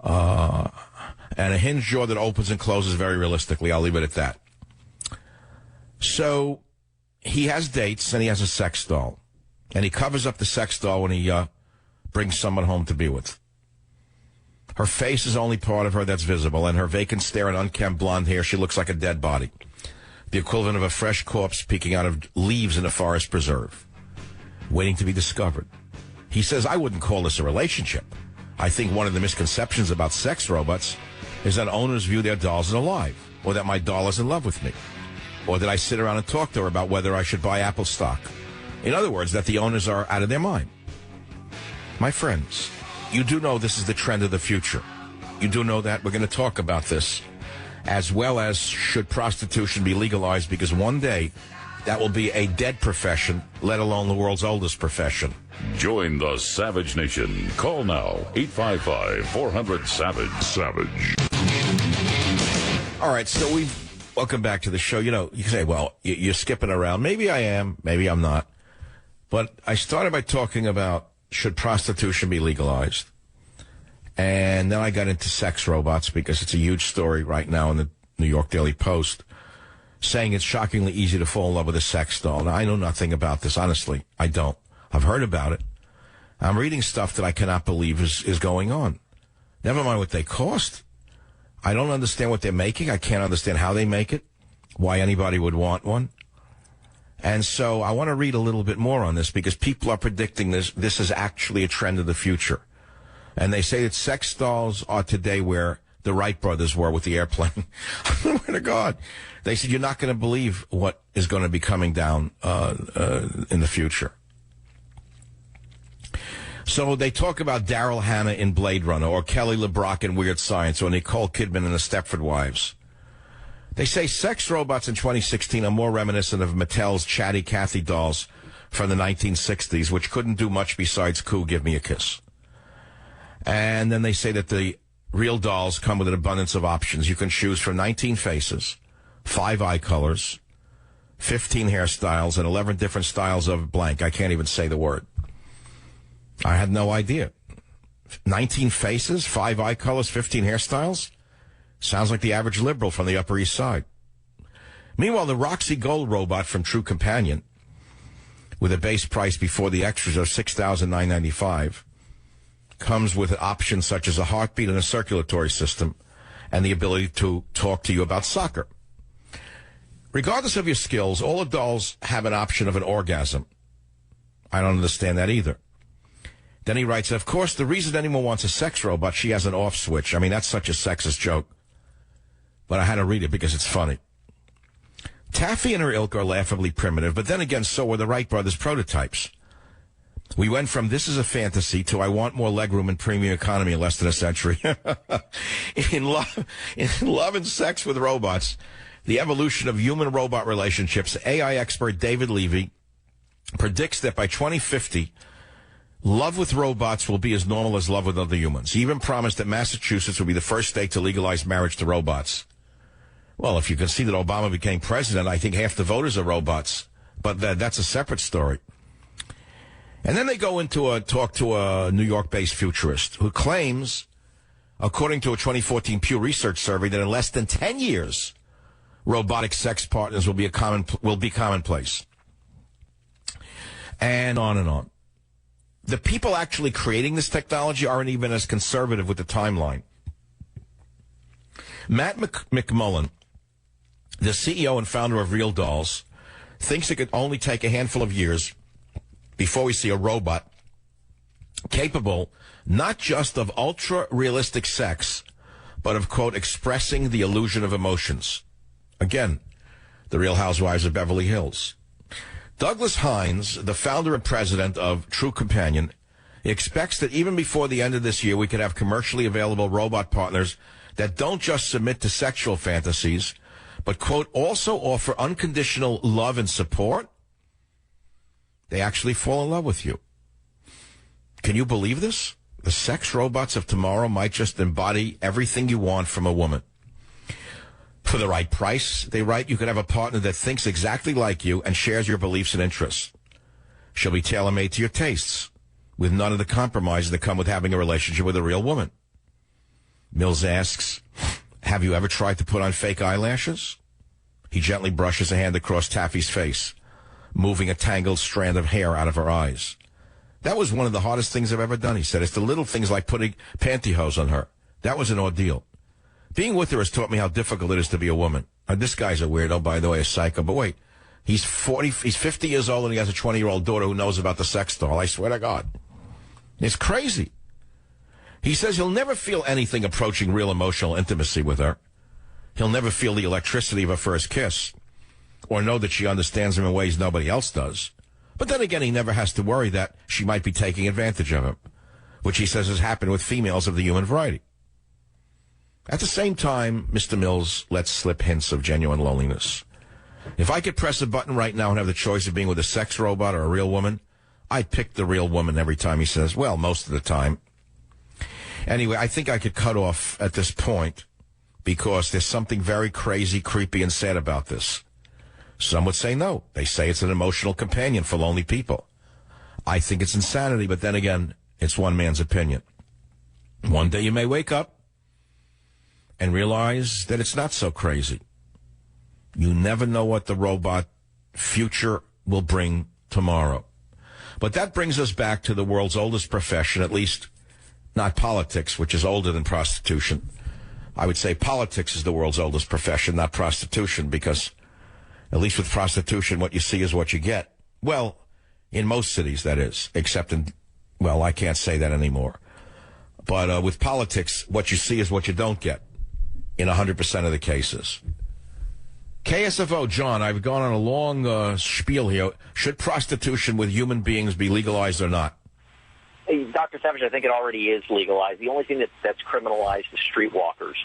and a hinge jaw that opens and closes very realistically. I'll leave it at that. So he has dates and he has a sex doll. And he covers up the sex doll when he brings someone home to be with. Her face is the only part of her that's visible, and her vacant stare and unkempt blonde hair, she looks like a dead body. The equivalent of a fresh corpse peeking out of leaves in a forest preserve, waiting to be discovered. He says, I wouldn't call this a relationship. I think one of the misconceptions about sex robots is that owners view their dolls as alive, or that my doll is in love with me, or that I sit around and talk to her about whether I should buy Apple stock. In other words, that the owners are out of their mind. My friends, you do know this is the trend of the future. You do know that. We're going to talk about this, as well as should prostitution be legalized, because one day that will be a dead profession, let alone the world's oldest profession. Join the Savage Nation. Call now, 855-400-SAVAGE. Savage. All right, so welcome back to the show. You know, you say, well, you're skipping around. Maybe I am, maybe I'm not. But I started by talking about should prostitution be legalized? And then I got into sex robots because it's a huge story right now in the New York Daily Post saying it's shockingly easy to fall in love with a sex doll. Now, I know nothing about this, honestly. I don't. I've heard about it. I'm reading stuff that I cannot believe is going on. Never mind what they cost. I don't understand what they're making. I can't understand how they make it, why anybody would want one. And so I want to read a little bit more on this because people are predicting this is actually a trend of the future. And they say that sex dolls are today where the Wright brothers were with the airplane. Swear to God. They said, you're not going to believe what is going to be coming down in the future. So they talk about Daryl Hannah in Blade Runner, or Kelly LeBrock in Weird Science, or Nicole Kidman in The Stepford Wives. They say sex robots in 2016 are more reminiscent of Mattel's Chatty Cathy dolls from the 1960s, which couldn't do much besides coo, give me a kiss. And then they say that the real dolls come with an abundance of options. You can choose from 19 faces, 5 eye colors, 15 hairstyles, and 11 different styles of blank. I can't even say the word. I had no idea. 19 faces, 5 eye colors, 15 hairstyles? Sounds like the average liberal from the Upper East Side. Meanwhile, the Roxy Gold robot from True Companion, with a base price before the extras of $6,995, comes with options such as a heartbeat and a circulatory system, and the ability to talk to you about soccer. Regardless of your skills, all the dolls have an option of an orgasm. I don't understand that either. Then he writes, of course, the reason anyone wants a sex robot, she has an off switch. I mean, that's such a sexist joke. But I had to read it because it's funny. Taffy and her ilk are laughably primitive, but then again, so were the Wright brothers' prototypes. We went from this is a fantasy to I want more legroom and premium economy in less than a century. In love and sex with robots, the evolution of human-robot relationships, AI expert David Levy predicts that by 2050, love with robots will be as normal as love with other humans. He even promised that Massachusetts will be the first state to legalize marriage to robots. Well, if you can see that Obama became president, I think half the voters are robots. But that's a separate story. And then they go into a talk to a New York-based futurist who claims, according to a 2014 Pew Research survey, that in less than 10 years, robotic sex partners will be commonplace. And on and on. The people actually creating this technology aren't even as conservative with the timeline. Matt McMullen, the CEO and founder of Real Dolls, thinks it could only take a handful of years before we see a robot capable not just of ultra-realistic sex, but of, quote, expressing the illusion of emotions. Again, the Real Housewives of Beverly Hills. Douglas Hines, the founder and president of True Companion, expects that even before the end of this year, we could have commercially available robot partners that don't just submit to sexual fantasies, but, quote, also offer unconditional love and support. They actually fall in love with you. Can you believe this? The sex robots of tomorrow might just embody everything you want from a woman. For the right price, they write, you could have a partner that thinks exactly like you and shares your beliefs and interests. She'll be tailor-made to your tastes, with none of the compromises that come with having a relationship with a real woman. Mills asks, have you ever tried to put on fake eyelashes? He gently brushes a hand across Taffy's face, moving a tangled strand of hair out of her eyes. That was one of the hardest things I've ever done, he said. It's the little things like putting pantyhose on her. That was an ordeal. Being with her has taught me how difficult it is to be a woman. This guy's a weirdo, by the way, a psycho. But wait, he's 50 years old and he has a 20-year-old daughter who knows about the sex doll. I swear to God. It's crazy. He says he'll never feel anything approaching real emotional intimacy with her. He'll never feel the electricity of a first kiss or know that she understands him in ways nobody else does. But then again, he never has to worry that she might be taking advantage of him, which he says has happened with females of the human variety. At the same time, Mr. Mills lets slip hints of genuine loneliness. If I could press a button right now and have the choice of being with a sex robot or a real woman, I'd pick the real woman every time, he says. Well, most of the time. Anyway, I think I could cut off at this point because there's something very crazy, creepy, and sad about this. Some would say no. They say it's an emotional companion for lonely people. I think it's insanity, but then again, it's one man's opinion. One day you may wake up and realize that it's not so crazy. You never know what the robot future will bring tomorrow. But that brings us back to the world's oldest profession, at least not politics, which is older than prostitution. I would say politics is the world's oldest profession, not prostitution, because at least with prostitution, what you see is what you get. Well, in most cities, that is, except in, well, I can't say that anymore. But with politics, what you see is what you don't get in 100% of the cases. KSFO, John, I've gone on a long spiel here. Should prostitution with human beings be legalized or not? Hey, Dr. Savage, I think it already is legalized. The only thing that's criminalized is streetwalkers,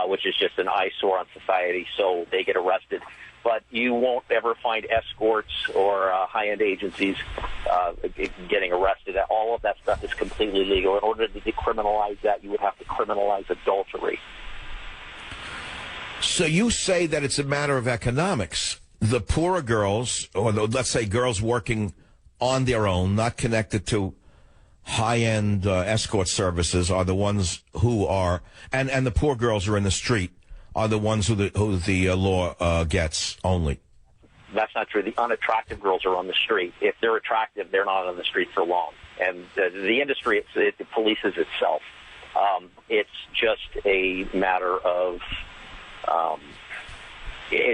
which is just an eyesore on society, so they get arrested. But you won't ever find escorts or high-end agencies getting arrested. All of that stuff is completely legal. In order to decriminalize that, you would have to criminalize adultery. So you say that it's a matter of economics. The poorer girls, or let's say girls working on their own, not connected to high-end escort services, are the ones who are, and the poor girls who are in the street are the ones who the law gets only. That's not true. The unattractive girls are on the street. If they're attractive, they're not on the street for long. And the industry, it polices itself. It's just a matter of...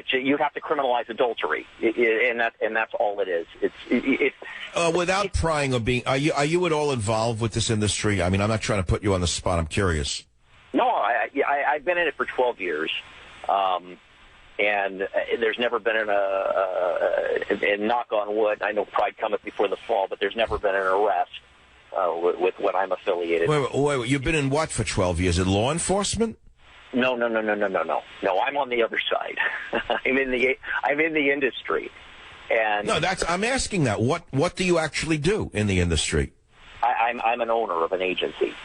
you have to criminalize adultery, and that's all it is. Without prying or being, are you at all involved with this industry? I mean, I'm not trying to put you on the spot. I'm curious. No, I've been in it for 12 years, and there's never been and knock on wood, I know pride cometh before the fall, but there's never been an arrest with what I'm affiliated with. Wait, you've been in what for 12 years? In law enforcement? No. No, I'm on the other side. I'm in the industry, and no, I'm asking that. What do you actually do in the industry? I'm an owner of an agency.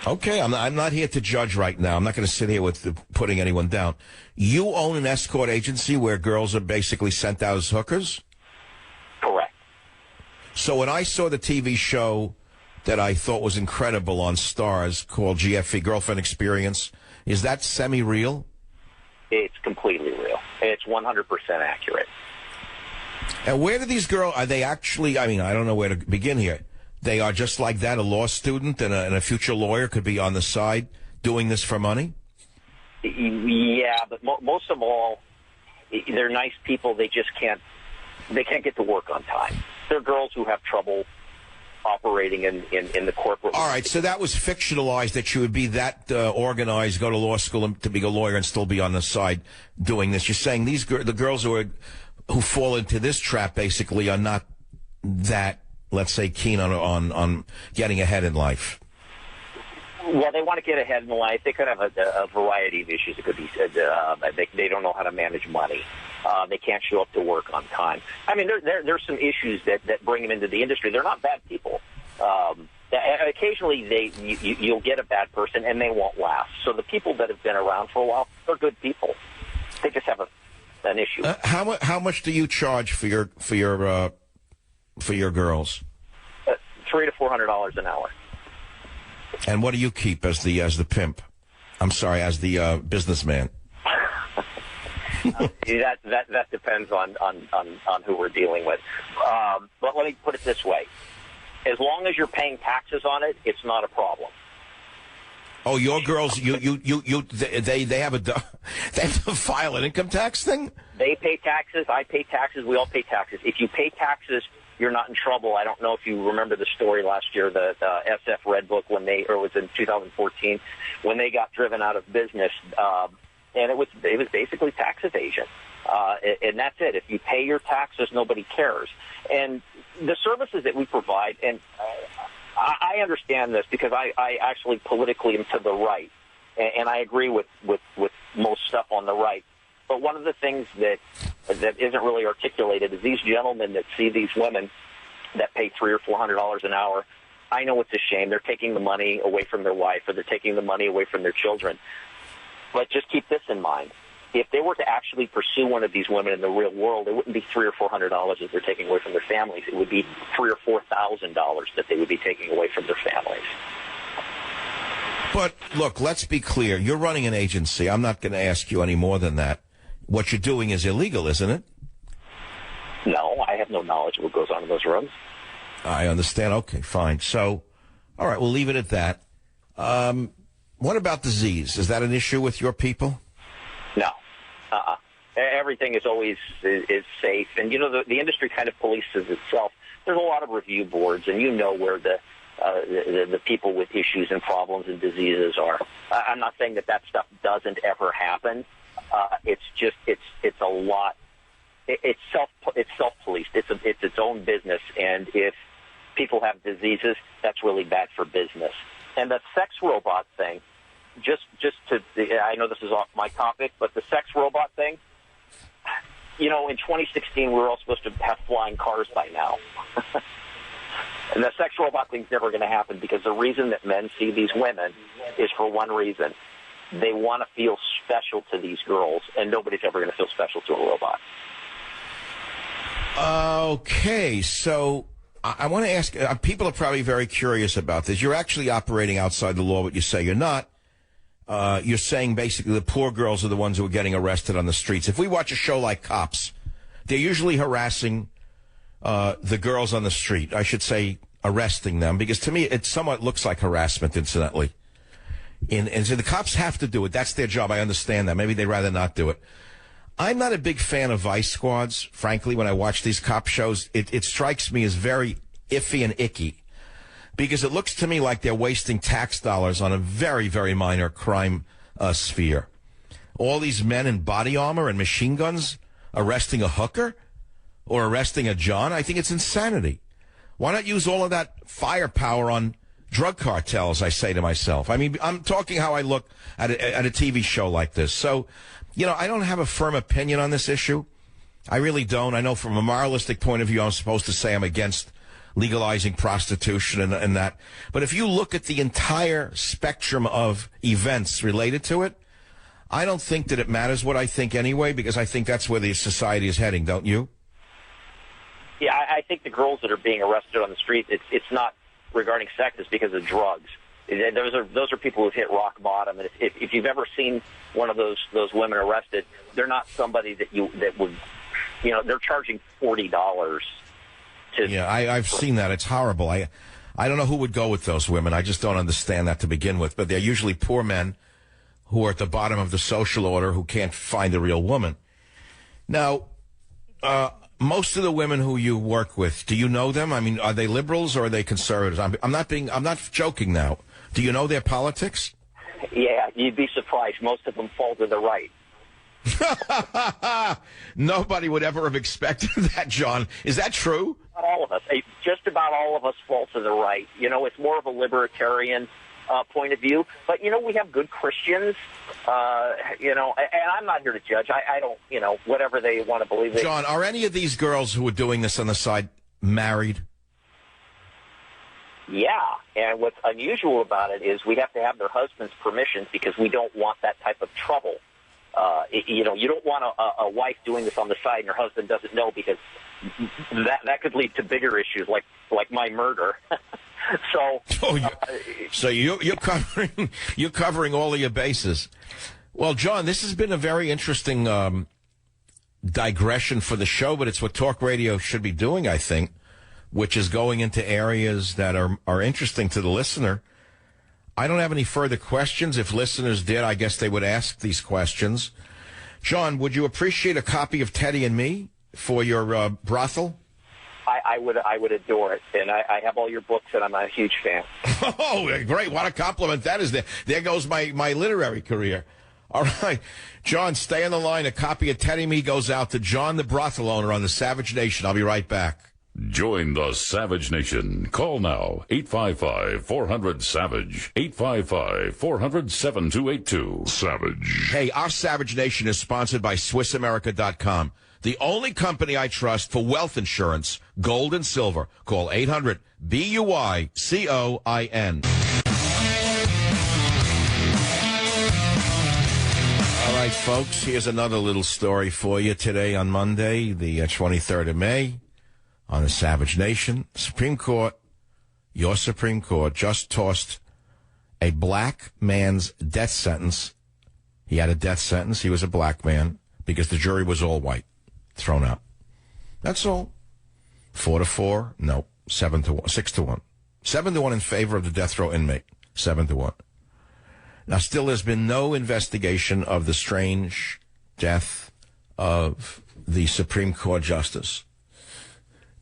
Okay, I'm not here to judge right now. I'm not going to sit here with putting anyone down. You own an escort agency where girls are basically sent out as hookers? Correct. So when I saw the TV show that I thought was incredible on Starz called GFE, Girlfriend Experience, is that semi-real? It's completely real. It's 100% accurate. And where do these girls, are they actually, I mean, I don't know where to begin here. They are just like that, a law student and a future lawyer could be on the side doing this for money? Yeah, but most of all, they're nice people. They just can't get to work on time. They're girls who have trouble operating in the corporate. All right, so that was fictionalized that you would be that organized, go to law school and to be a lawyer and still be on the side doing this. You're saying the girls who fall into this trap basically are not that, let's say, keen on getting ahead in life. Well, they want to get ahead in life. They could have a variety of issues. It could be they don't know how to manage money. They can't show up to work on time. I mean, there's some issues that bring them into the industry. They're not bad people. Occasionally, you'll get a bad person, and they won't last. So the people that have been around for a while, they're good people. They just have an issue. How much do you charge for your girls? $300 to $400 an hour. And what do you keep as the pimp? I'm sorry, as the businessman. That depends on who we're dealing with. But let me put it this way: as long as you're paying taxes on it, it's not a problem. Oh, your girls, they have to file an income tax thing? They pay taxes. I pay taxes. We all pay taxes. If you pay taxes, you're not in trouble. I don't know if you remember the story last year, the SF Red Book, or it was in 2014, when they got driven out of business, and it was basically tax evasion. And that's it. If you pay your taxes, nobody cares. And the services that we provide, and I understand this because I actually politically am to the right, and I agree with most stuff on the right. But one of the things that isn't really articulated is these gentlemen that see these women that pay $300 or $400 an hour. I know it's a shame. They're taking the money away from their wife, or they're taking the money away from their children. But just keep this in mind. If they were to actually pursue one of these women in the real world, it wouldn't be $300 or $400 that they're taking away from their families. It would be $3,000 or $4,000 that they would be taking away from their families. But look, let's be clear. You're running an agency. I'm not going to ask you any more than that. What you're doing is illegal, isn't it? No, I have no knowledge of what goes on in those rooms. I understand. Okay, fine. So, all right, we'll leave it at that. What about disease? Is that an issue with your people? No. Everything is always is safe. And, the industry kind of polices itself. There's a lot of review boards, and where the people with issues and problems and diseases are. I'm not saying that stuff doesn't ever happen. It's just it's a lot. It's self-policed. It's its own business, and if people have diseases, that's really bad for business. And the sex robot thing, I know this is off my topic, but the sex robot thing, in 2016 we were all supposed to have flying cars by now. And the sex robot thing's never going to happen, because the reason that men see these women is for one reason. They want to feel special to these girls, and nobody's ever going to feel special to a robot. Okay, so I want to ask, people are probably very curious about this. You're actually operating outside the law, but you say you're not. You're saying basically the poor girls are the ones who are getting arrested on the streets. If we watch a show like Cops, they're usually harassing the girls on the street. I should say arresting them, because to me it somewhat looks like harassment, incidentally. And so the cops have to do it. That's their job. I understand that. Maybe they'd rather not do it. I'm not a big fan of vice squads, frankly. When I watch these cop shows, it strikes me as very iffy and icky, because it looks to me like they're wasting tax dollars on a very, very minor crime sphere. All these men in body armor and machine guns arresting a hooker or arresting a John, I think it's insanity. Why not use all of that firepower on drug cartels, I say to myself. I mean, I'm talking how I look at a TV show like this. So, I don't have a firm opinion on this issue. I really don't. I know from a moralistic point of view, I'm supposed to say I'm against legalizing prostitution and that. But if you look at the entire spectrum of events related to it, I don't think that it matters what I think anyway, because I think that's where the society is heading, don't you? Yeah, I think the girls that are being arrested on the street, it's not regarding sex, is because of drugs. Those are people who've hit rock bottom, and if you've ever seen one of those women arrested, they're not somebody that would, they're charging $40 to. Yeah, I've seen that. It's horrible. I don't know who would go with those women. I just don't understand that to begin with. But they're usually poor men who are at the bottom of the social order who can't find a real woman. Now, most of the women who you work with, do you know them? I mean, are they liberals or are they conservatives? I'm not joking now. Do you know their politics? Yeah, you'd be surprised. Most of them fall to the right. Nobody would ever have expected that, John. Is that true? Not all of us. Just about all of us fall to the right. You know, it's more of a libertarian point of view. But, you know, we have good Christians, you know, and I'm not here to judge. I don't, you know, whatever they want to believe. John, are any of these girls who are doing this on the side married? Yeah, and what's unusual about it is we have to have their husband's permission because we don't want that type of trouble. You know, you don't want a wife doing this on the side and her husband doesn't know because that could lead to bigger issues like my murder. So you're covering all of your bases. Well, John, this has been a very interesting digression for the show, but it's what talk radio should be doing, I think, which is going into areas that are interesting to the listener. I don't have any further questions. If listeners did, I guess they would ask these questions. John, would you appreciate a copy of Teddy and Me for your brothel? I would adore it, and I have all your books, and I'm a huge fan. Oh, great. What a compliment that is. There goes my literary career. All right. John, stay on the line. A copy of Teddy and Me goes out to John, the brothel owner on the Savage Nation. I'll be right back. Join the Savage Nation. Call now, 855-400-SAVAGE, 855-400-7282. Savage. Hey, our Savage Nation is sponsored by SwissAmerica.com, the only company I trust for wealth insurance, gold and silver. Call 800-BUYCOIN. All right, folks, here's another little story for you today on Monday, the 23rd of May. On the Savage Nation, Supreme Court, your Supreme Court, just tossed a black man's death sentence. He had a death sentence. He was a black man because the jury was all white. Thrown out. That's all. 4-4. No. 7-1. 6-1. 7-1 in favor of the death row inmate. 7-1. Now, still, there's been no investigation of the strange death of the Supreme Court justice.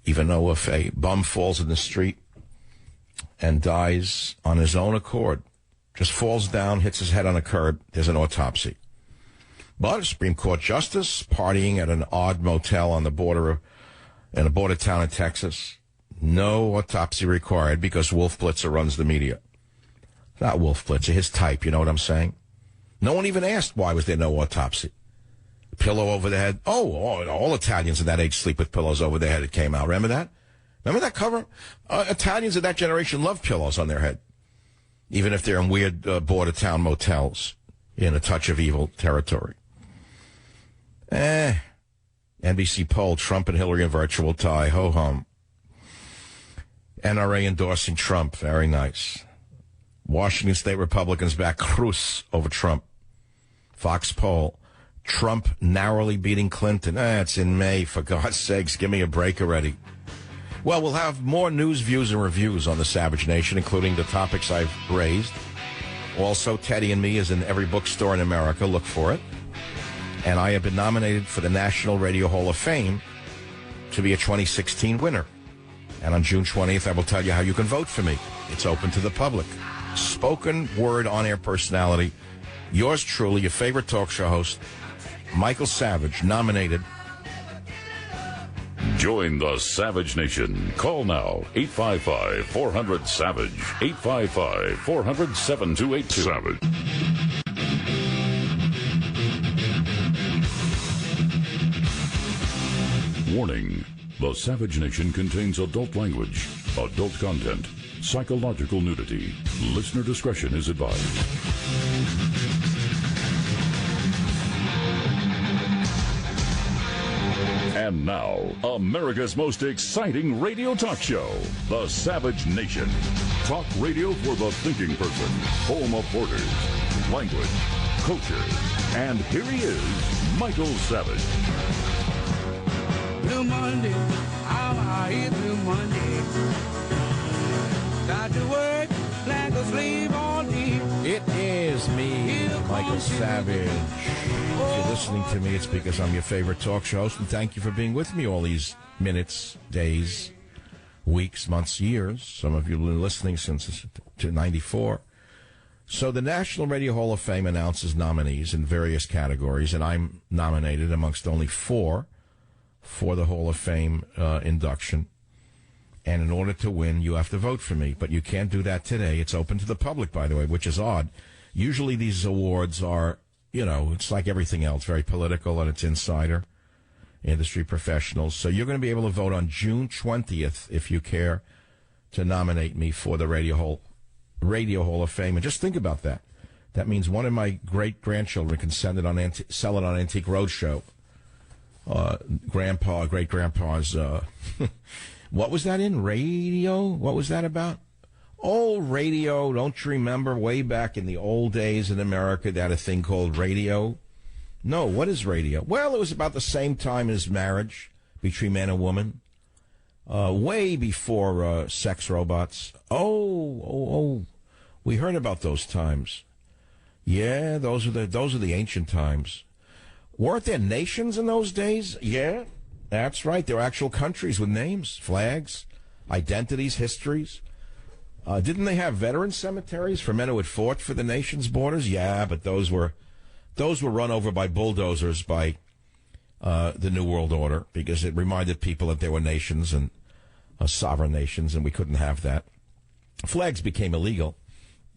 Even though if a bum falls in the street and dies on his own accord, just falls down, hits his head on a curb, there's an autopsy. But a Supreme Court justice partying at an odd motel on the border in a border town in Texas, no autopsy required because Wolf Blitzer runs the media. Not Wolf Blitzer, his type, you know what I'm saying? No one even asked why was there no autopsy. Pillow over the head. Oh, all Italians of that age sleep with pillows over their head. It came out. Remember that? Remember that cover? Italians of that generation love pillows on their head, even if they're in weird border town motels in a touch of evil territory. NBC poll, Trump and Hillary in virtual tie. Ho-hum. NRA endorsing Trump. Very nice. Washington State Republicans back Cruz over Trump. Fox poll. Trump narrowly beating Clinton. It's in May, for God's sakes. Give me a break already. Well, we'll have more news, views, and reviews on the Savage Nation, including the topics I've raised. Also, Teddy and Me is in every bookstore in America. Look for it. And I have been nominated for the National Radio Hall of Fame to be a 2016 winner. And on June 20th, I will tell you how you can vote for me. It's open to the public. Spoken word on-air personality. Yours truly, your favorite talk show host, Michael Savage, nominated. Join the Savage Nation. Call now, 855-400-SAVAGE, 855-400-7282. Savage. Warning. The Savage Nation contains adult language, adult content, psychological nudity. Listener discretion is advised. And now, America's most exciting radio talk show, The Savage Nation. Talk radio for the thinking person, home of borders, language, culture. And here he is, Michael Savage. Blue Monday, how are you, Blue Monday? Got to work like a slave all day. It is me, Michael Savage. If you're listening to me, it's because I'm your favorite talk show host, and thank you for being with me all these minutes, days, weeks, months, years. Some of you have been listening since 94. So the National Radio Hall of Fame announces nominees in various categories, and I'm nominated amongst only 4 for the Hall of Fame induction. And in order to win, you have to vote for me. But you can't do that today. It's open to the public, by the way, which is odd. Usually these awards are, it's like everything else, very political, and it's insider, industry professionals. So you're going to be able to vote on June 20th if you care to nominate me for the Radio Hall of Fame. And just think about that. That means one of my great-grandchildren can sell it on Antique Roadshow. Great-grandpa's... what was that in? Radio? What was that about? Oh, radio. Don't you remember way back in the old days in America they had a thing called radio? No, what is radio? Well, it was about the same time as marriage between man and woman. Way before sex robots. Oh. We heard about those times. Yeah, those are the ancient times. Weren't there nations in those days? Yeah, that's right. There were actual countries with names, flags, identities, histories. Didn't they have veteran cemeteries for men who had fought for the nation's borders? Yeah, but those were run over by bulldozers by the New World Order because it reminded people that there were nations and sovereign nations, and we couldn't have that. Flags became illegal,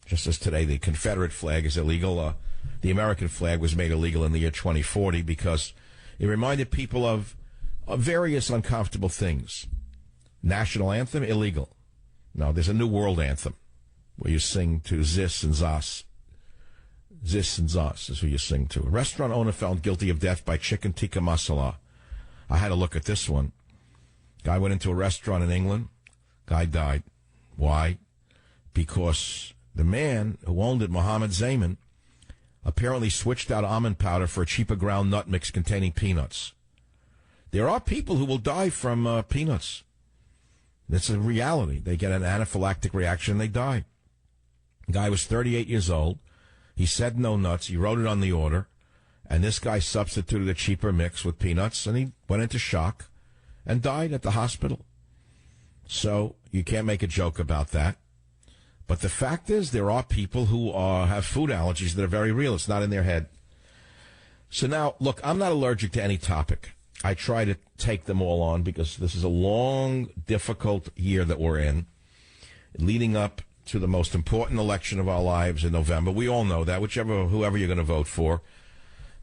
just as today the Confederate flag is illegal. The American flag was made illegal in the year 2040 because it reminded people of various uncomfortable things. National anthem, illegal. No, there's a new world anthem where you sing to Zis and Zas. Zis and Zas is who you sing to. A restaurant owner found guilty of death by chicken tikka masala. I had a look at this one. Guy went into a restaurant in England. Guy died. Why? Because the man who owned it, Mohammed Zaman, apparently switched out almond powder for a cheaper ground nut mix containing peanuts. There are people who will die from peanuts. It's a reality. They get an anaphylactic reaction and they die. The guy was 38 years old. He said no nuts. He wrote it on the order. And this guy substituted a cheaper mix with peanuts, and he went into shock and died at the hospital. So you can't make a joke about that. But the fact is there are people who have food allergies that are very real. It's not in their head. So now, look, I'm not allergic to any topic. I try to take them all on because this is a long, difficult year that we're in, leading up to the most important election of our lives in November. We all know that, whoever you're going to vote for.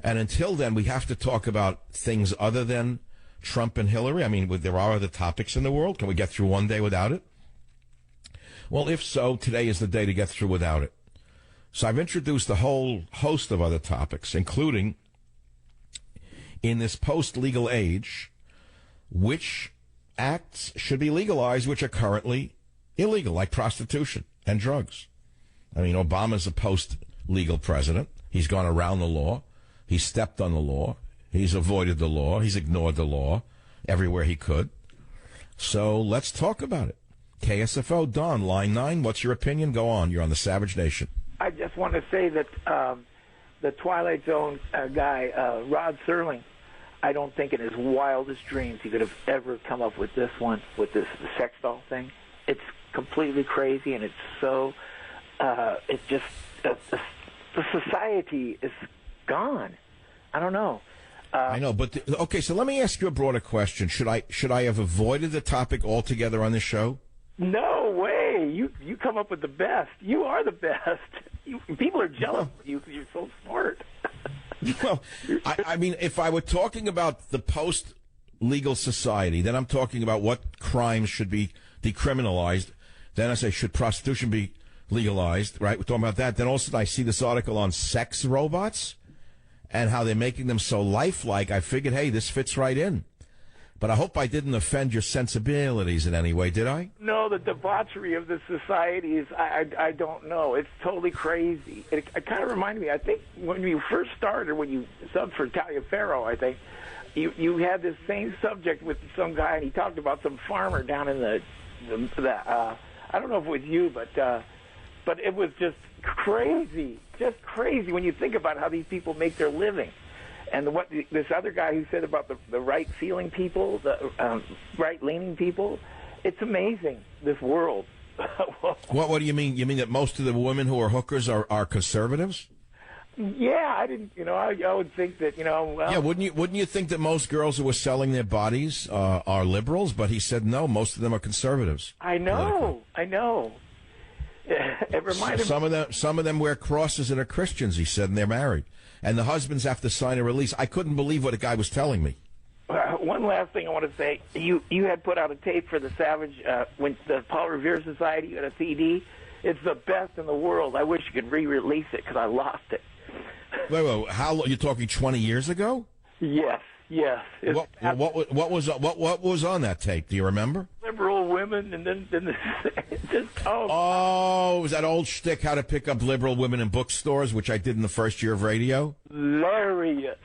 And until then, we have to talk about things other than Trump and Hillary. I mean, there are other topics in the world. Can we get through one day without it? Well, if so, today is the day to get through without it. So I've introduced a whole host of other topics, including, in this post-legal age, which acts should be legalized which are currently illegal, like prostitution and drugs. I mean, Obama's a post-legal president. He's gone around the law. He's stepped on the law. He's avoided the law. He's ignored the law everywhere he could. So let's talk about it. KSFO, Don, line 9, what's your opinion? Go on. You're on the Savage Nation. I just want to say that the Twilight Zone guy, Rod Serling, I don't think in his wildest dreams he could have ever come up with this one, with this sex doll thing. It's completely crazy, and it's so, it's just, the society is gone. I don't know. I know, but, okay, so let me ask you a broader question. Should I have avoided the topic altogether on this show? No way. You come up with the best. You are the best. People are jealous of you because you're so smart. Well, I mean, if I were talking about the post-legal society, then I'm talking about what crimes should be decriminalized. Then I say, should prostitution be legalized, right? We're talking about that. Then also I see this article on sex robots and how they're making them so lifelike. I figured, hey, this fits right in. But I hope I didn't offend your sensibilities in any way, did I? No, the debauchery of the society is, I don't know. It's totally crazy. It kind of reminded me, I think, when you first started, when you subbed for Taliaferro, I think, you had this same subject with some guy, and he talked about some farmer down in the I don't know if it was you, but it was just crazy when you think about how these people make their living. And what this other guy who said about the right-feeling people, the right-leaning people, it's amazing, this world. What do you mean? You mean that most of the women who are hookers are conservatives? Yeah, I didn't. I would think that. Well, yeah, wouldn't you think that most girls who are selling their bodies are liberals? But he said no. Most of them are conservatives. I know. It reminded me. Some of them wear crosses and are Christians. He said, and they're married, and the husbands have to sign a release. I couldn't believe what a guy was telling me. One last thing I want to say. You had put out a tape for the Savage when the Paul Revere Society. You had a CD. It's the best in the world. I wish you could re-release it because I lost it. Wait, how you talking? 20 years ago? Yes. What was on that tape? Do you remember? Liberal women, and then just it was that old shtick, how to pick up liberal women in bookstores, which I did in the first year of radio. Hilarious.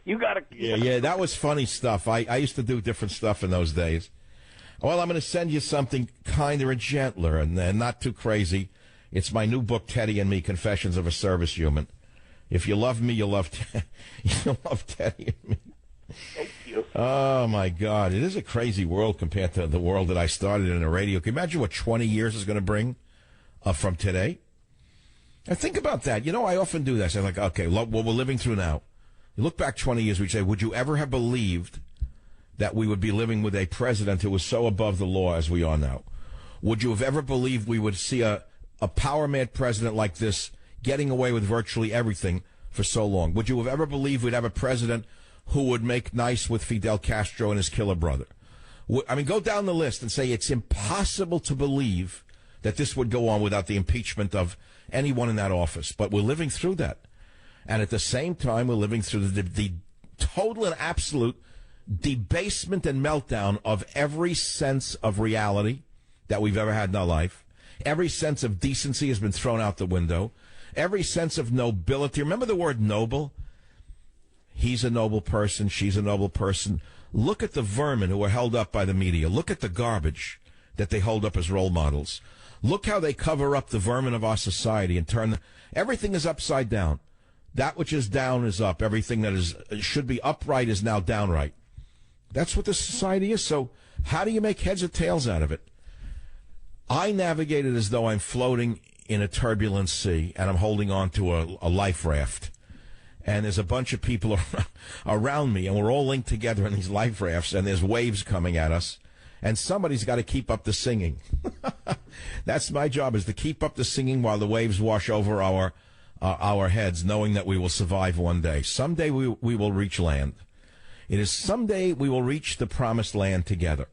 You got to. Yeah, that was funny stuff. I used to do different stuff in those days. Well, I'm going to send you something kinder and gentler and not too crazy. It's my new book, Teddy and Me: Confessions of a Service Human. If you love me, you'll love Teddy and me. Thank you. Oh, my God. It is a crazy world compared to the world that I started in the radio. Can you imagine what 20 years is going to bring from today? And think about that. I often do that. I say, like, okay, what we're living through now. You look back 20 years, we say, would you ever have believed that we would be living with a president who was so above the law as we are now? Would you have ever believed we would see a power-mad president like this getting away with virtually everything for so long? Would you have ever believed we'd have a president who would make nice with Fidel Castro and his killer brother? I mean, go down the list and say it's impossible to believe that this would go on without the impeachment of anyone in that office. But we're living through that. And at the same time, we're living through the total and absolute debasement and meltdown of every sense of reality that we've ever had in our life. Every sense of decency has been thrown out the window. Every sense of nobility. Remember the word noble? He's a noble person. She's a noble person. Look at the vermin who are held up by the media. Look at the garbage that they hold up as role models. Look how they cover up the vermin of our society and everything is upside down. That which is down is up. Everything that should be upright is now downright. That's what this society is. So how do you make heads or tails out of it? I navigate it as though I'm floating in a turbulent sea and I'm holding on to a life raft. And there's a bunch of people around me and we're all linked together in these life rafts and there's waves coming at us. And somebody's got to keep up the singing. That's my job, is to keep up the singing while the waves wash over our heads, knowing that we will survive one day. Someday we will reach land. It is someday we will reach the promised land together.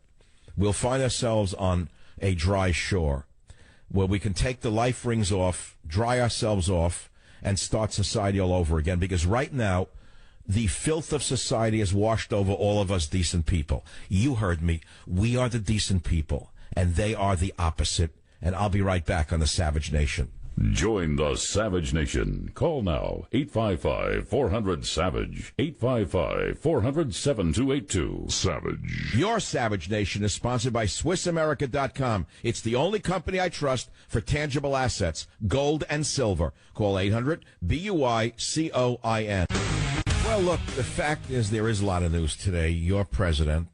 We'll find ourselves on a dry shore where we can take the life rings off, dry ourselves off, and start society all over again. Because right now, the filth of society has washed over all of us decent people. You heard me. We are the decent people, and they are the opposite. And I'll be right back on the Savage Nation. Join the Savage Nation. Call now, 855-400-SAVAGE, 855-400-7282. Savage. Your Savage Nation is sponsored by SwissAmerica.com. It's the only company I trust for tangible assets, gold and silver. Call 800-BUICOIN. Well, look, the fact is there is a lot of news today. Your president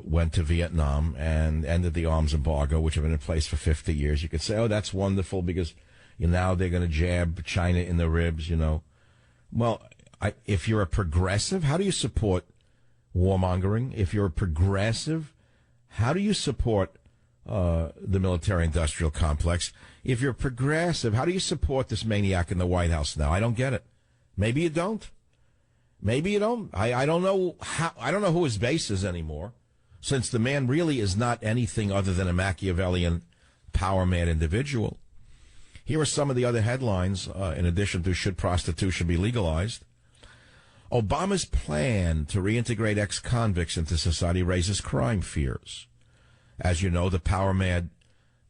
went to Vietnam and ended the arms embargo, which have been in place for 50 years. You could say, oh, that's wonderful because now they're going to jab China in the ribs, Well, if you're a progressive, how do you support warmongering? If you're a progressive, how do you support the military-industrial complex? If you're progressive, how do you support this maniac in the White House now? I don't get it. Maybe you don't. Maybe you don't. I don't know how. I don't know who his base is anymore, since the man really is not anything other than a Machiavellian power-mad individual. Here are some of the other headlines, in addition to should prostitution be legalized. Obama's plan to reintegrate ex-convicts into society raises crime fears. As you know, the power-mad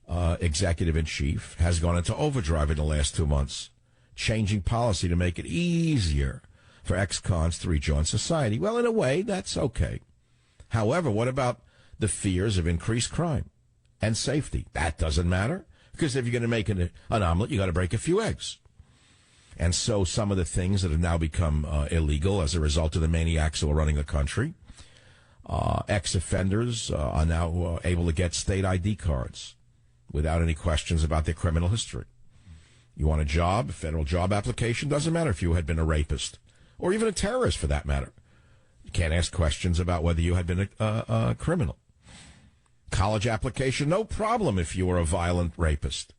executive-in-chief has gone into overdrive in the last 2 months, changing policy to make it easier for ex-cons to rejoin society. Well, in a way, that's okay. However, what about the fears of increased crime and safety? That doesn't matter, because if you're going to make an omelet, you got to break a few eggs. And so some of the things that have now become illegal as a result of the maniacs who are running the country, ex-offenders are now able to get state ID cards without any questions about their criminal history. You want a job, a federal job application, doesn't matter if you had been a rapist or even a terrorist for that matter. You can't ask questions about whether you had been a criminal. College application, no problem if you were a violent rapist,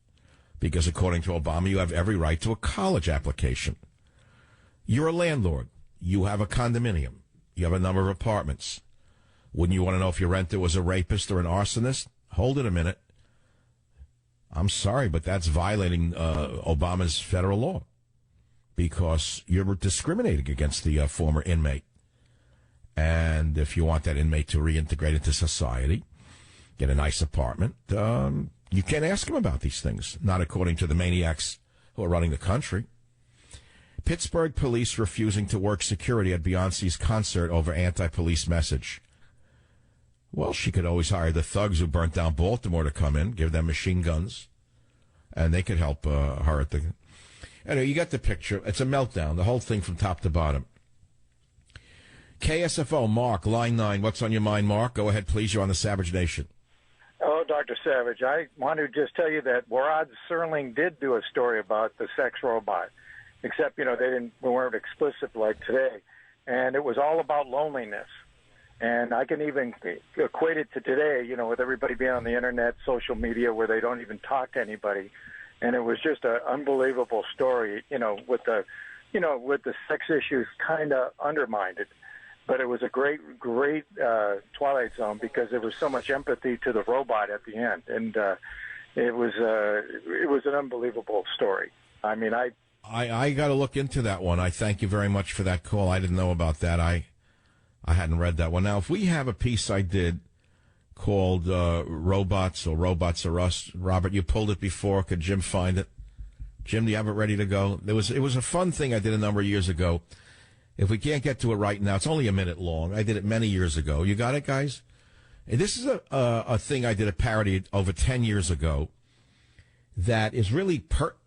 because according to Obama, you have every right to a college application. You're a landlord. You have a condominium. You have a number of apartments. Wouldn't you want to know if your renter was a rapist or an arsonist? Hold it a minute. I'm sorry, but that's violating Obama's federal law, because you're discriminating against the former inmate. And if you want that inmate to reintegrate into society, get a nice apartment, you can't ask him about these things, not according to the maniacs who are running the country. Pittsburgh police refusing to work security at Beyoncé's concert over anti-police message. Well, she could always hire the thugs who burnt down Baltimore to come in, give them machine guns, and they could help her at the... Anyway, you got the picture. It's a meltdown, the whole thing from top to bottom. KSFO, Mark, line 9. What's on your mind, Mark? Go ahead, please. You're on the Savage Nation. Oh, Dr. Savage, I want to just tell you that Rod Serling did do a story about the sex robot, except, they weren't explicit like today. And it was all about loneliness. And I can even equate it to today, with everybody being on the internet, social media, where they don't even talk to anybody. And it was just an unbelievable story, with the sex issues kind of undermined it. But it was a great Twilight Zone, because there was so much empathy to the robot at the end. And it was an unbelievable story. I mean, I got to look into that one. I thank you very much for that call. I didn't know about that. I hadn't read that one. Now, if we have a piece I did called Robots or Robots Are Us, Robert, you pulled it before. Could Jim find it? Jim, do you have it ready to go? It was a fun thing I did a number of years ago. If we can't get to it right now, it's only a minute long. I did it many years ago. You got it, guys? And this is a thing I did a parody over 10 years ago that is really,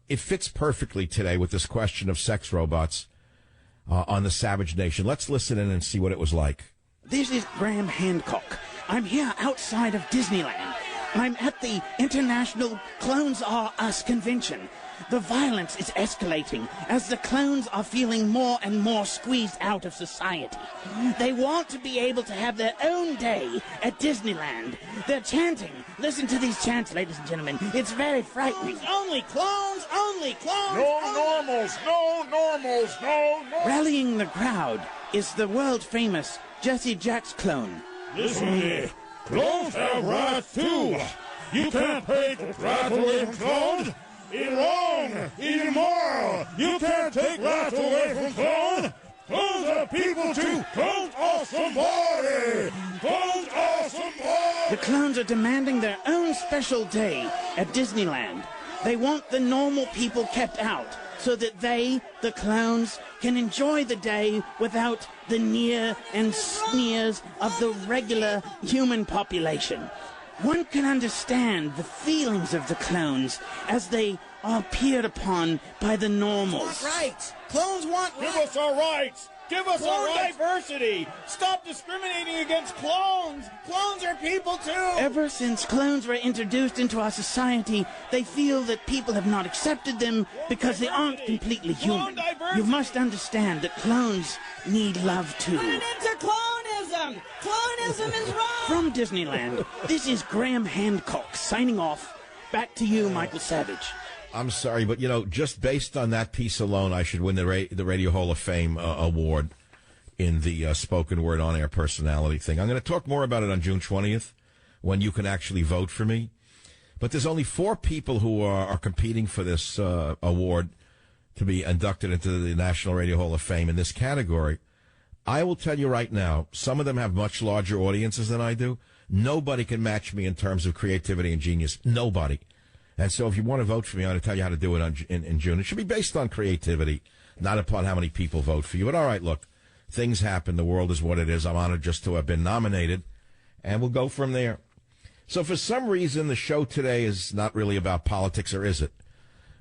it fits perfectly today with this question of sex robots on the Savage Nation. Let's listen in and see what it was like. This is Graham Hancock. I'm here outside of Disneyland. I'm at the International Clones Are Us convention. The violence is escalating as the clones are feeling more and more squeezed out of society. They want to be able to have their own day at Disneyland. They're chanting. Listen to these chants, ladies and gentlemen. It's very frightening. Only clones, only clones. No normals, no normals, no normals. Rallying the crowd is the world-famous Jesse Jack's clone. Listen to me. Clones have rights too. You can't take rights away from clones. It's wrong. It's immoral. You can't take rights away from clones. Clones are people too. Clones are somebody. Clones are somebody. The clones are demanding their own special day at Disneyland. They want the normal people kept out so that they, the clones, can enjoy the day without the near and sneers of the regular human population. One can understand the feelings of the clones as they are peered upon by the normals. Rights. Clones want rights. Give us our rights. Give us our rights. Diversity. Stop discriminating against clones. Clones are people too. Ever since clones were introduced into our society, they feel that people have not accepted them because they aren't completely human. You must understand that clones need love too. Put an end to clonism. Clonism is wrong. From Disneyland, this is Graham Hancock signing off. Back to you, Michael Savage. I'm sorry, but, just based on that piece alone, I should win the Radio Hall of Fame award in the spoken word on-air personality thing. I'm going to talk more about it on June 20th, when you can actually vote for me. But there's only 4 people who are competing for this award to be inducted into the National Radio Hall of Fame in this category. I will tell you right now, some of them have much larger audiences than I do. Nobody can match me in terms of creativity and genius. Nobody. And so if you want to vote for me, I'm going to tell you how to do it in June. It should be based on creativity, not upon how many people vote for you. But all right, look, things happen. The world is what it is. I'm honored just to have been nominated, and we'll go from there. So for some reason, the show today is not really about politics, or is it?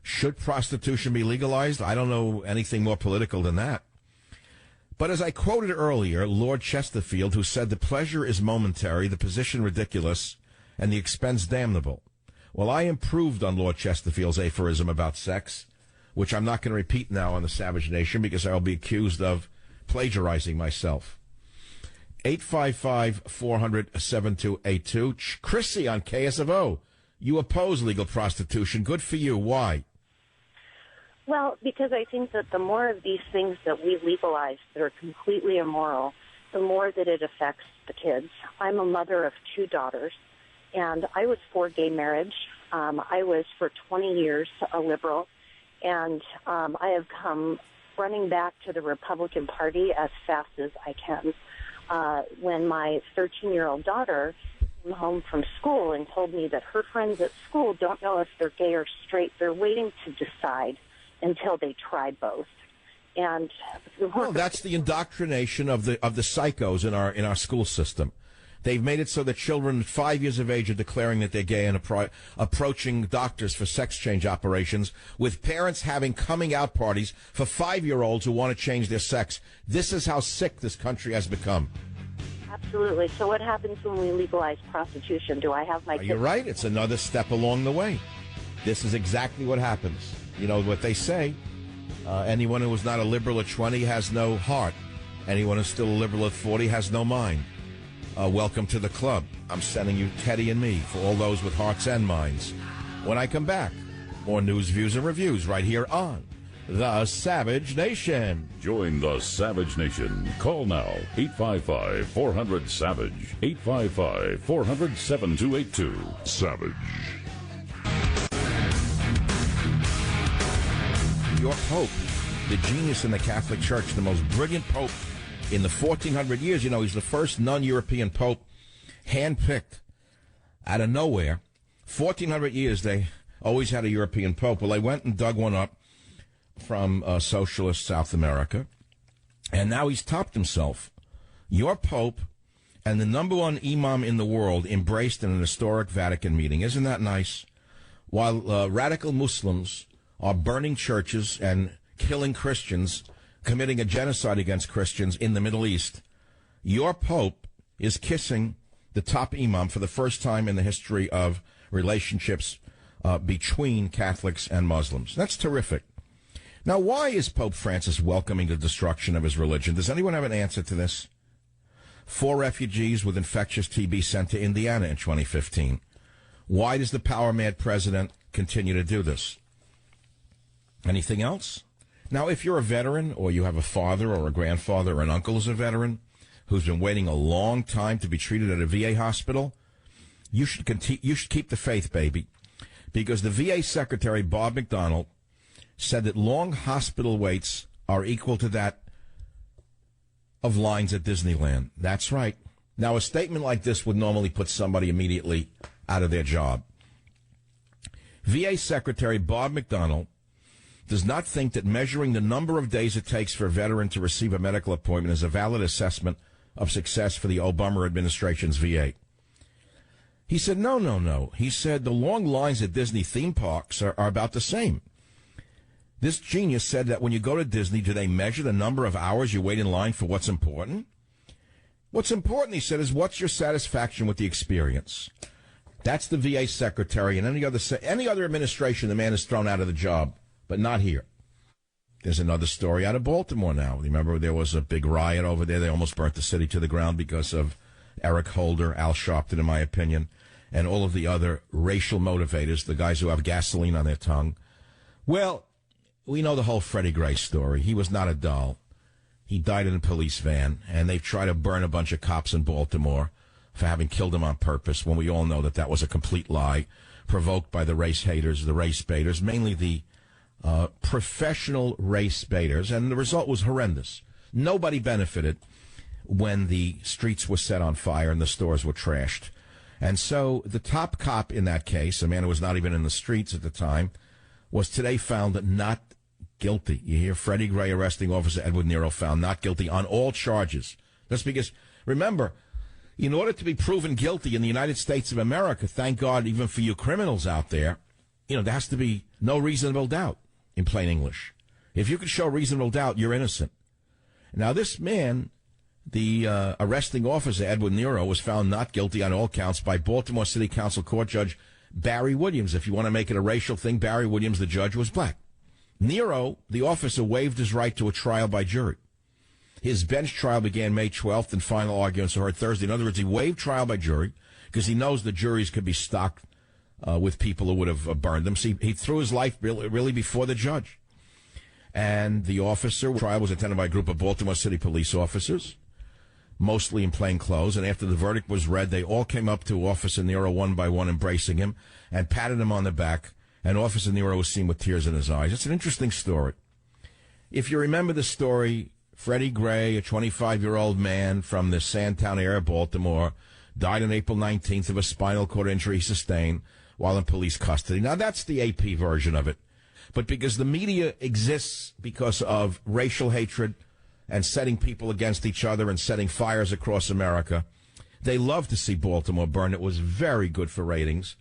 Should prostitution be legalized? I don't know anything more political than that. But as I quoted earlier, Lord Chesterfield, who said the pleasure is momentary, the position ridiculous, and the expense damnable. Well, I improved on Lord Chesterfield's aphorism about sex, which I'm not going to repeat now on the Savage Nation because I'll be accused of plagiarizing myself. 855-400-7282. Chrissy on KSFO. You oppose legal prostitution. Good for you. Why? Well, because I think that the more of these things that we legalize that are completely immoral, the more that it affects the kids. I'm a mother of 2 daughters, and I was for gay marriage. I was for 20 years a liberal, and I have come running back to the Republican Party as fast as I can. When my 13-year-old daughter came home from school and told me that her friends at school don't know if they're gay or straight, they're waiting to decide until they try both. And well, that's the indoctrination of the psychos in our school system. They've made it so that children 5 years of age are declaring that they're gay and approaching doctors for sex change operations, with parents having coming out parties for 5-year-olds who want to change their sex. This is how sick this country has become. Absolutely. So what happens when we legalize prostitution? Do I have my kids? You're right. It's another step along the way. This is exactly what happens. You know what they say, anyone who is not a liberal at 20 has no heart. Anyone who's still a liberal at 40 has no mind. Welcome to the club. I'm sending you Teddy and me for all those with hearts and minds. When I come back, more news, views, and reviews right here on The Savage Nation. Join The Savage Nation. Call now, 855-400-SAVAGE, 855-400-7282. Savage. Your Pope, the genius in the Catholic Church, the most brilliant Pope in the 1400 years. You know, he's the first non-European Pope, handpicked out of nowhere. 1400 years, they always had a European Pope. Well, they went and dug one up from socialist South America, and now he's topped himself. Your Pope and the number one imam in the world embraced in an historic Vatican meeting. Isn't that nice? While radical Muslims are burning churches and killing Christians, committing a genocide against Christians in the Middle East, your Pope is kissing the top imam for the first time in the history of relationships between Catholics and Muslims. That's terrific. Now, why is Pope Francis welcoming the destruction of his religion? Does anyone have an answer to this? 4 refugees with infectious TB sent to Indiana in 2015. Why does the power-mad president continue to do this? Anything else? Now, if you're a veteran, or you have a father or a grandfather or an uncle who's a veteran who's been waiting a long time to be treated at a VA hospital, you should keep the faith, baby, because the VA Secretary, Bob McDonnell, said that long hospital waits are equal to that of lines at Disneyland. That's right. Now, a statement like this would normally put somebody immediately out of their job. VA Secretary Bob McDonnell does not think that measuring the number of days it takes for a veteran to receive a medical appointment is a valid assessment of success for the Obama administration's VA. He said, no. He said the long lines at Disney theme parks are about the same. This genius said that when you go to Disney, do they measure the number of hours you wait in line for what's important? What's important, he said, is what's your satisfaction with the experience. That's the VA secretary, and any other administration, the man is thrown out of the job, but not here. There's another story out of Baltimore now. Remember, there was a big riot over there. They almost burnt the city to the ground because of Eric Holder, Al Sharpton, in my opinion, and all of the other racial motivators, the guys who have gasoline on their tongue. Well, we know the whole Freddie Gray story. He was not a doll. He died in a police van, and they've tried to burn a bunch of cops in Baltimore for having killed him on purpose, when we all know that that was a complete lie, provoked by the race haters, the race baiters, mainly the professional race baiters, and the result was horrendous. Nobody benefited when the streets were set on fire and the stores were trashed. And so the top cop in that case, a man who was not even in the streets at the time, was today found not guilty. You hear Freddie Gray arresting Officer Edward Nero found not guilty on all charges. That's because, remember, in order to be proven guilty in the United States of America, thank God even for you criminals out there, there has to be no reasonable doubt in plain English. If you can show reasonable doubt, you're innocent. Now, this man, the arresting officer, Edward Nero, was found not guilty on all counts by Baltimore City Council Court Judge Barry Williams. If you want to make it a racial thing, Barry Williams, the judge, was black. Nero, the officer, waived his right to a trial by jury. His bench trial began May 12th and final arguments were heard Thursday. In other words, he waived trial by jury because he knows the juries could be stocked with people who would have burned him. So he threw his life really before the judge. And the trial was attended by a group of Baltimore City police officers, mostly in plain clothes. And after the verdict was read, they all came up to Officer Nero one by one, embracing him and patted him on the back. And Officer Nero was seen with tears in his eyes. It's an interesting story. If you remember the story, Freddie Gray, a 25-year-old man from the Sandtown area of Baltimore, died on April 19th of a spinal cord injury he sustained while in police custody. Now, that's the AP version of it. But because the media exists because of racial hatred and setting people against each other and setting fires across America, they love to see Baltimore burn. It was very good for ratings.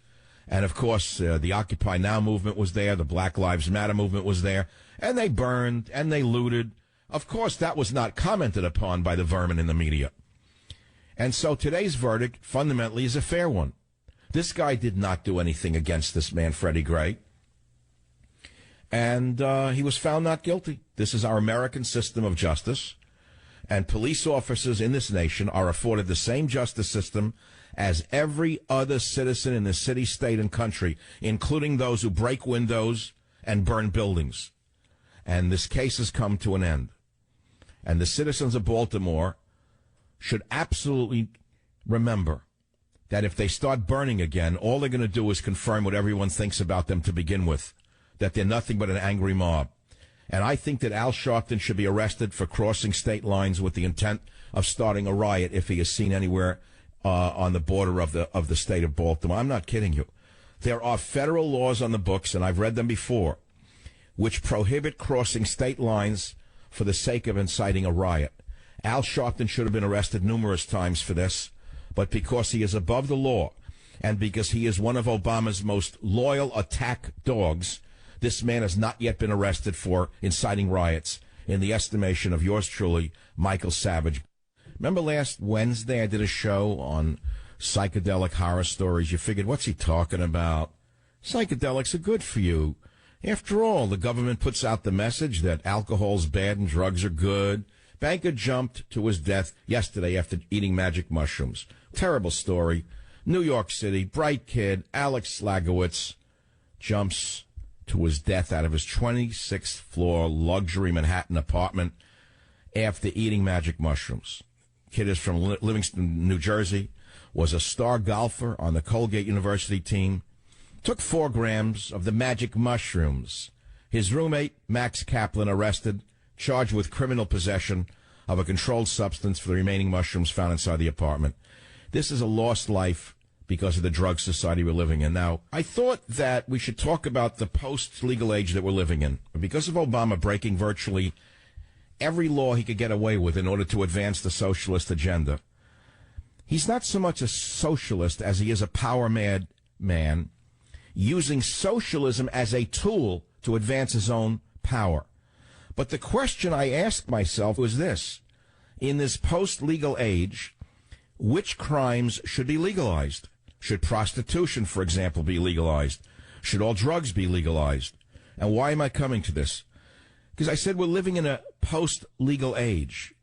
And, of course, the Occupy Now movement was there. The Black Lives Matter movement was there. And they burned and they looted. Of course, that was not commented upon by the vermin in the media. And so today's verdict fundamentally is a fair one. This guy did not do anything against this man, Freddie Gray. And he was found not guilty. This is our American system of justice. And police officers in this nation are afforded the same justice system as every other citizen in the city, state, and country, including those who break windows and burn buildings. And this case has come to an end. And the citizens of Baltimore should absolutely remember that if they start burning again, all they're going to do is confirm what everyone thinks about them to begin with, that they're nothing but an angry mob. And I think that Al Sharpton should be arrested for crossing state lines with the intent of starting a riot if he is seen anywhere on the border of the state of Baltimore. I'm not kidding you. There are federal laws on the books, and I've read them before, which prohibit crossing state lines for the sake of inciting a riot. Al Sharpton should have been arrested numerous times for this, but because he is above the law and because he is one of Obama's most loyal attack dogs, this man has not yet been arrested for inciting riots in the estimation of yours truly, Michael Savage. Remember last Wednesday I did a show on psychedelic horror stories? You figured, what's he talking about? Psychedelics are good for you. After all, the government puts out the message that alcohol's bad and drugs are good. Banker jumped to his death yesterday after eating magic mushrooms. Terrible story. New York City, bright kid, Alex Slagowitz, jumps to his death out of his 26th floor luxury Manhattan apartment after eating magic mushrooms. Kid is from Livingston, New Jersey, was a star golfer on the Colgate University team, took 4 grams of the magic mushrooms. His roommate, Max Kaplan, arrested, charged with criminal possession of a controlled substance for the remaining mushrooms found inside the apartment. This is a lost life because of the drug society we're living in. Now, I thought that we should talk about the post-legal age that we're living in. Because of Obama breaking virtually every law he could get away with in order to advance the socialist agenda, he's not so much a socialist as he is a power-mad man using socialism as a tool to advance his own power. But the question I asked myself was this: in this post-legal age, which crimes should be legalized? Should prostitution, for example, be legalized? Should all drugs be legalized? And why am I coming to this? Because I said we're living in a post-legal age.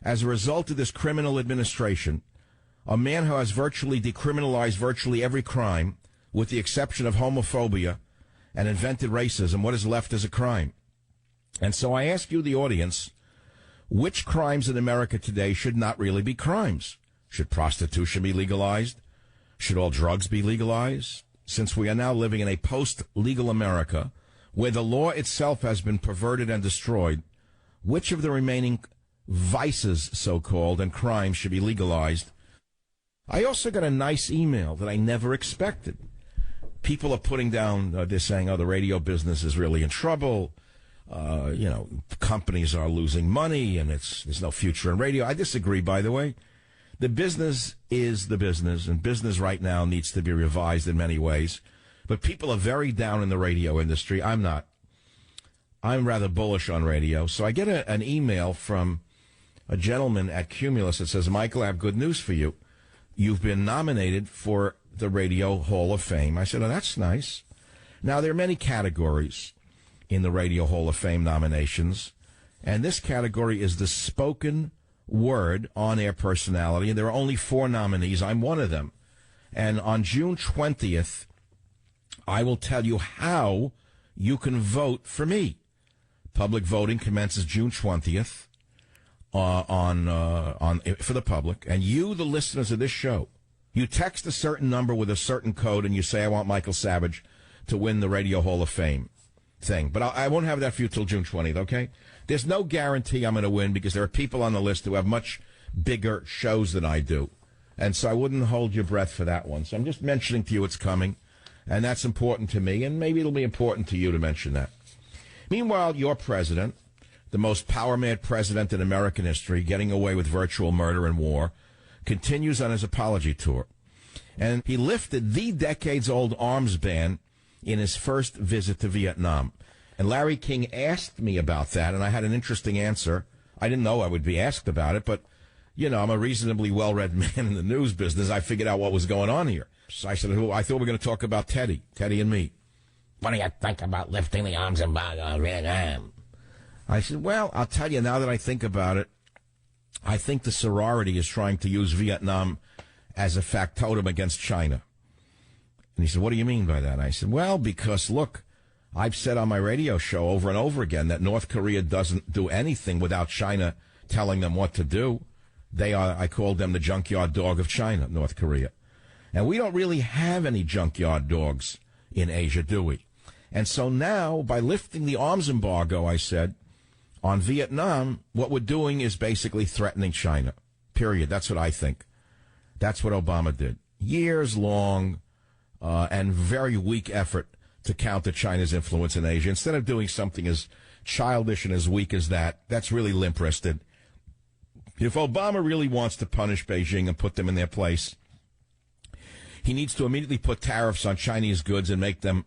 As a result of this criminal administration, a man who has virtually decriminalized virtually every crime, with the exception of homophobia and invented racism, what is left is a crime. And so I ask you, the audience, which crimes in America today should not really be crimes? Should prostitution be legalized? Should all drugs be legalized? Since we are now living in a post-legal America where the law itself has been perverted and destroyed, which of the remaining vices, so-called, and crimes should be legalized? I also got a nice email that I never expected. People are putting down, they're saying, the radio business is really in trouble. Companies are losing money and there's no future in radio. I disagree, by the way. The business is the business, and business right now needs to be revised in many ways But people are very down in the radio industry. I'm not. I'm rather bullish on radio. So I get an email from a gentleman at Cumulus that says, Michael, I have good news for you. You've been nominated for the Radio Hall of Fame. I said, oh, that's nice. Now, there are many categories in the Radio Hall of Fame nominations, and this category is the spoken word on-air personality, and there are only 4 nominees. I'm one of them. And on June 20th, I will tell you how you can vote for me. Public voting commences June 20th for the public. And you, the listeners of this show, you text a certain number with a certain code, and you say, I want Michael Savage to win the Radio Hall of Fame thing. But I won't have that for you till June 20th, okay? There's no guarantee I'm going to win because there are people on the list who have much bigger shows than I do. And so I wouldn't hold your breath for that one. So I'm just mentioning to you it's coming, and that's important to me, and maybe it'll be important to you to mention that. Meanwhile, your president, the most power-mad president in American history, getting away with virtual murder and war, continues on his apology tour. And he lifted the decades-old arms ban in his first visit to Vietnam. And Larry King asked me about that, and I had an interesting answer. I didn't know I would be asked about it, but, you know, I'm a reasonably well-read man in the news business. I figured out what was going on here. So I said, I thought we were going to talk about Teddy and me. What do you think about lifting the arms embargo on Vietnam? I said, well, I'll tell you, now that I think about it, I think the sorority is trying to use Vietnam as a factotum against China. And he said, what do you mean by that? I said, well, because, look, I've said on my radio show over and over again that North Korea doesn't do anything without China telling them what to do. I called them the junkyard dog of China, North Korea. And we don't really have any junkyard dogs in Asia, do we? And so now, by lifting the arms embargo, I said, on Vietnam, what we're doing is basically threatening China, period. That's what I think. That's what Obama did. Years long and very weak effort to counter China's influence in Asia. Instead of doing something as childish and as weak as that, that's really limp-wristed. If Obama really wants to punish Beijing and put them in their place, he needs to immediately put tariffs on Chinese goods and make them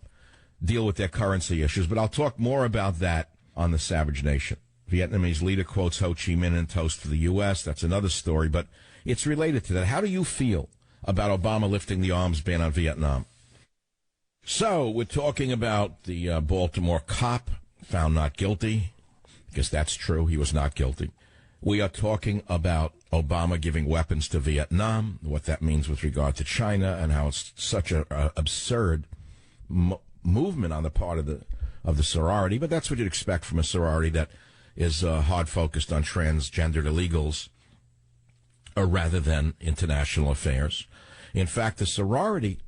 deal with their currency issues. But I'll talk more about that on the Savage Nation. Vietnamese leader quotes Ho Chi Minh in toast for the U.S. That's another story, but it's related to that. How do you feel about Obama lifting the arms ban on Vietnam? So we're talking about the Baltimore cop found not guilty, because that's true. He was not guilty. We are talking about Obama giving weapons to Vietnam, what that means with regard to China, and how it's such an absurd movement on the part of the sorority. But that's what you'd expect from a sorority that is hard focused on transgendered illegals, or rather than international affairs. In fact, the sorority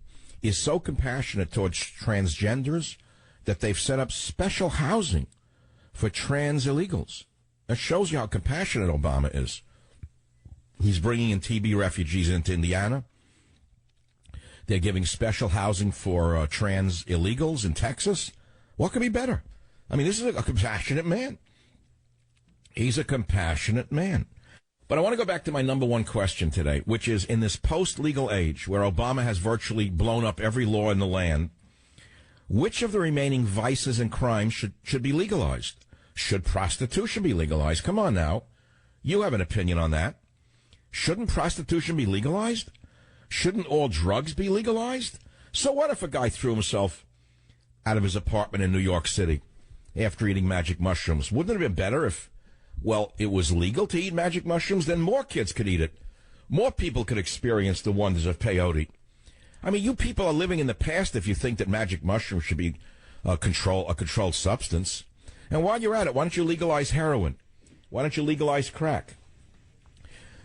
is so compassionate towards transgenders that they've set up special housing for trans illegals. That shows you how compassionate Obama is. He's bringing in TB refugees into Indiana. They're giving special housing for trans illegals in Texas. What could be better? I mean, this is a compassionate man. He's a compassionate man. But I want to go back to my number one question today, which is, in this post-legal age where Obama has virtually blown up every law in the land, which of the remaining vices and crimes should be legalized? Should prostitution be legalized? Come on now. You have an opinion on that. Shouldn't prostitution be legalized? Shouldn't all drugs be legalized? So what if a guy threw himself out of his apartment in New York City after eating magic mushrooms? Wouldn't it have been better if, well, it was legal to eat magic mushrooms? Then more kids could eat it. More people could experience the wonders of peyote. I mean, you people are living in the past if you think that magic mushrooms should be a controlled substance. And while you're at it, why don't you legalize heroin? Why don't you legalize crack?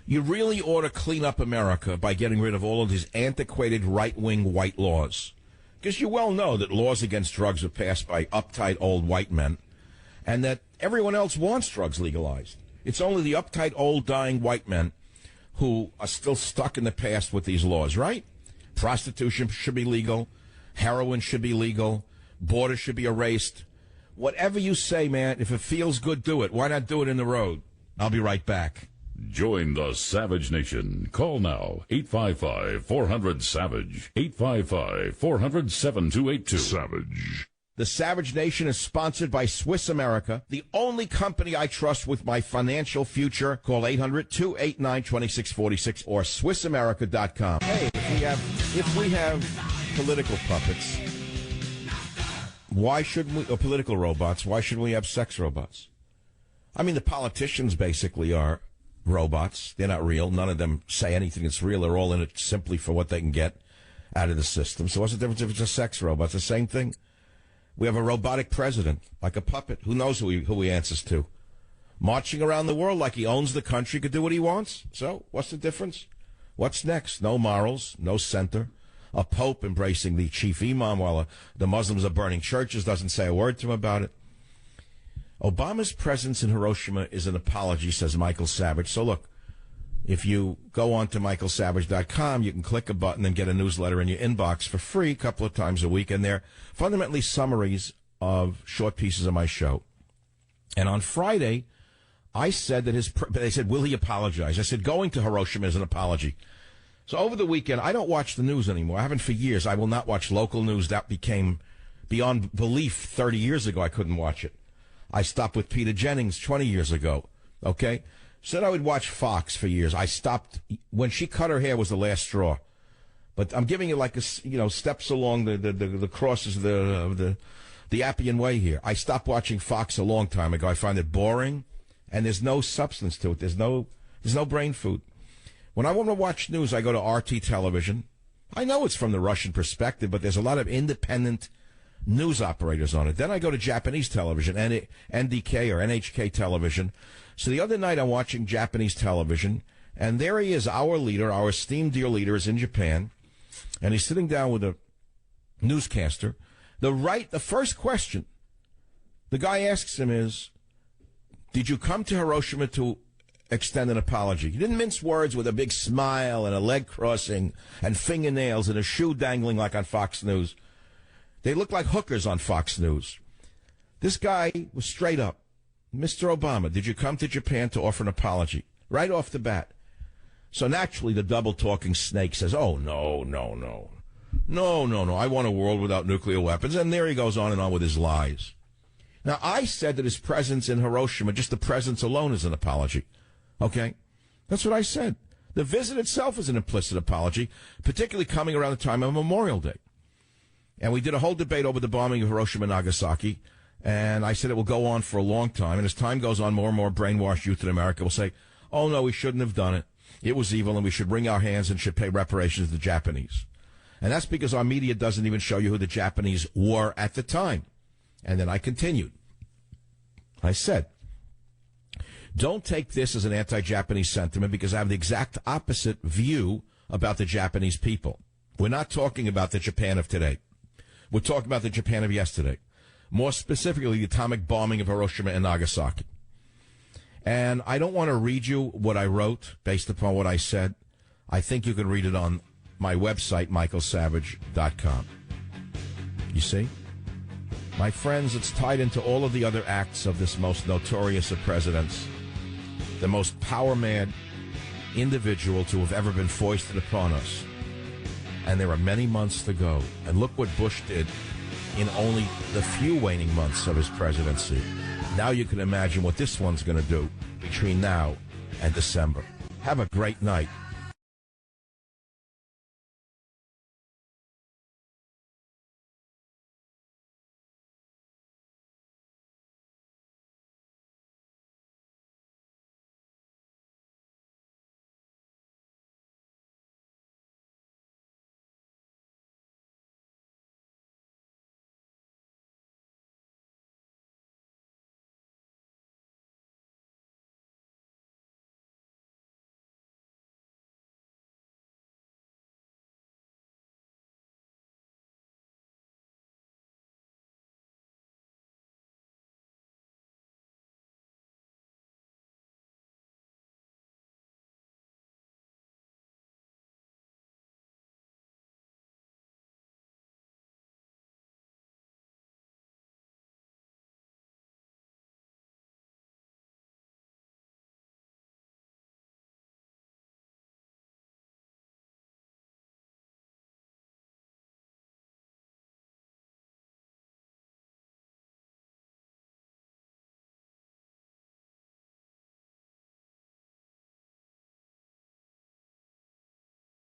You really ought to clean up America by getting rid of all of these antiquated right-wing white laws. Because you well know that laws against drugs are passed by uptight old white men, and that everyone else wants drugs legalized. It's only the uptight old dying white men who are still stuck in the past with these laws, right? Prostitution should be legal. Heroin should be legal. Borders should be erased. Whatever you say, man, if it feels good, do it. Why not do it in the road? I'll be right back. Join the Savage Nation. Call now, 855-400-SAVAGE, 855-400-7282. Savage. The Savage Nation is sponsored by Swiss America, the only company I trust with my financial future. Call 800-289-2646 or SwissAmerica.com. Hey, if we have political puppets, why shouldn't we, or political robots, why shouldn't we have sex robots? I mean, the politicians basically are robots. They're not real. None of them say anything that's real. They're all in it simply for what they can get out of the system. So what's the difference if it's a sex robot? It's the same thing. We have a robotic president, like a puppet. Who knows who he answers to? Marching around the world like he owns the country, could do what he wants. So what's the difference? What's next? No morals, no center. A pope embracing the chief imam while the Muslims are burning churches, doesn't say a word to him about it. Obama's presence in Hiroshima is an apology, says Michael Savage. So look, if you go on to michaelsavage.com, you can click a button and get a newsletter in your inbox for free a couple of times a week. And they're fundamentally summaries of short pieces of my show. And on Friday, I said that they said, will he apologize? I said, going to Hiroshima is an apology. So over the weekend, I don't watch the news anymore. I haven't for years. I will not watch local news. That became beyond belief 30 years ago. I couldn't watch it. I stopped with Peter Jennings 20 years ago. Okay? Said I would watch Fox for years. I stopped when she cut her hair was the last straw. But I'm giving you like steps along the crosses of the Appian Way here. I stopped watching Fox a long time ago. I find it boring, and there's no substance to it. There's no brain food. When I want to watch news, I go to RT television. I know it's from the Russian perspective, but there's a lot of independent news operators on it. Then I go to Japanese television, NDK or NHK television. So the other night I'm watching Japanese television, and there he is, our leader, our esteemed dear leader is in Japan, and he's sitting down with a newscaster. The first question the guy asks him is, did you come to Hiroshima to extend an apology? He didn't mince words with a big smile and a leg crossing and fingernails and a shoe dangling like on Fox News. They look like hookers on Fox News. This guy was straight up. Mr. Obama, did you come to Japan to offer an apology? Right off the bat. So naturally, the double-talking snake says, oh, no. I want a world without nuclear weapons. And there he goes on and on with his lies. Now, I said that his presence in Hiroshima, just the presence alone, is an apology. Okay? That's what I said. The visit itself is an implicit apology, particularly coming around the time of Memorial Day. And we did a whole debate over the bombing of Hiroshima and Nagasaki, and I said it will go on for a long time, and as time goes on, more and more brainwashed youth in America will say, oh, no, we shouldn't have done it. It was evil, and we should wring our hands and should pay reparations to the Japanese. And that's because our media doesn't even show you who the Japanese were at the time. And then I continued. I said, don't take this as an anti-Japanese sentiment because I have the exact opposite view about the Japanese people. We're not talking about the Japan of today. We're talking about the Japan of yesterday. More specifically, the atomic bombing of Hiroshima and Nagasaki. And I don't want to read you what I wrote based upon what I said. I think you can read it on my website, michaelsavage.com. You see? My friends, it's tied into all of the other acts of this most notorious of presidents, the most power-mad individual to have ever been foisted upon us. And there are many months to go. And look what Bush did in only the few waning months of his presidency. Now you can imagine what this one's going to do between now and December. Have a great night.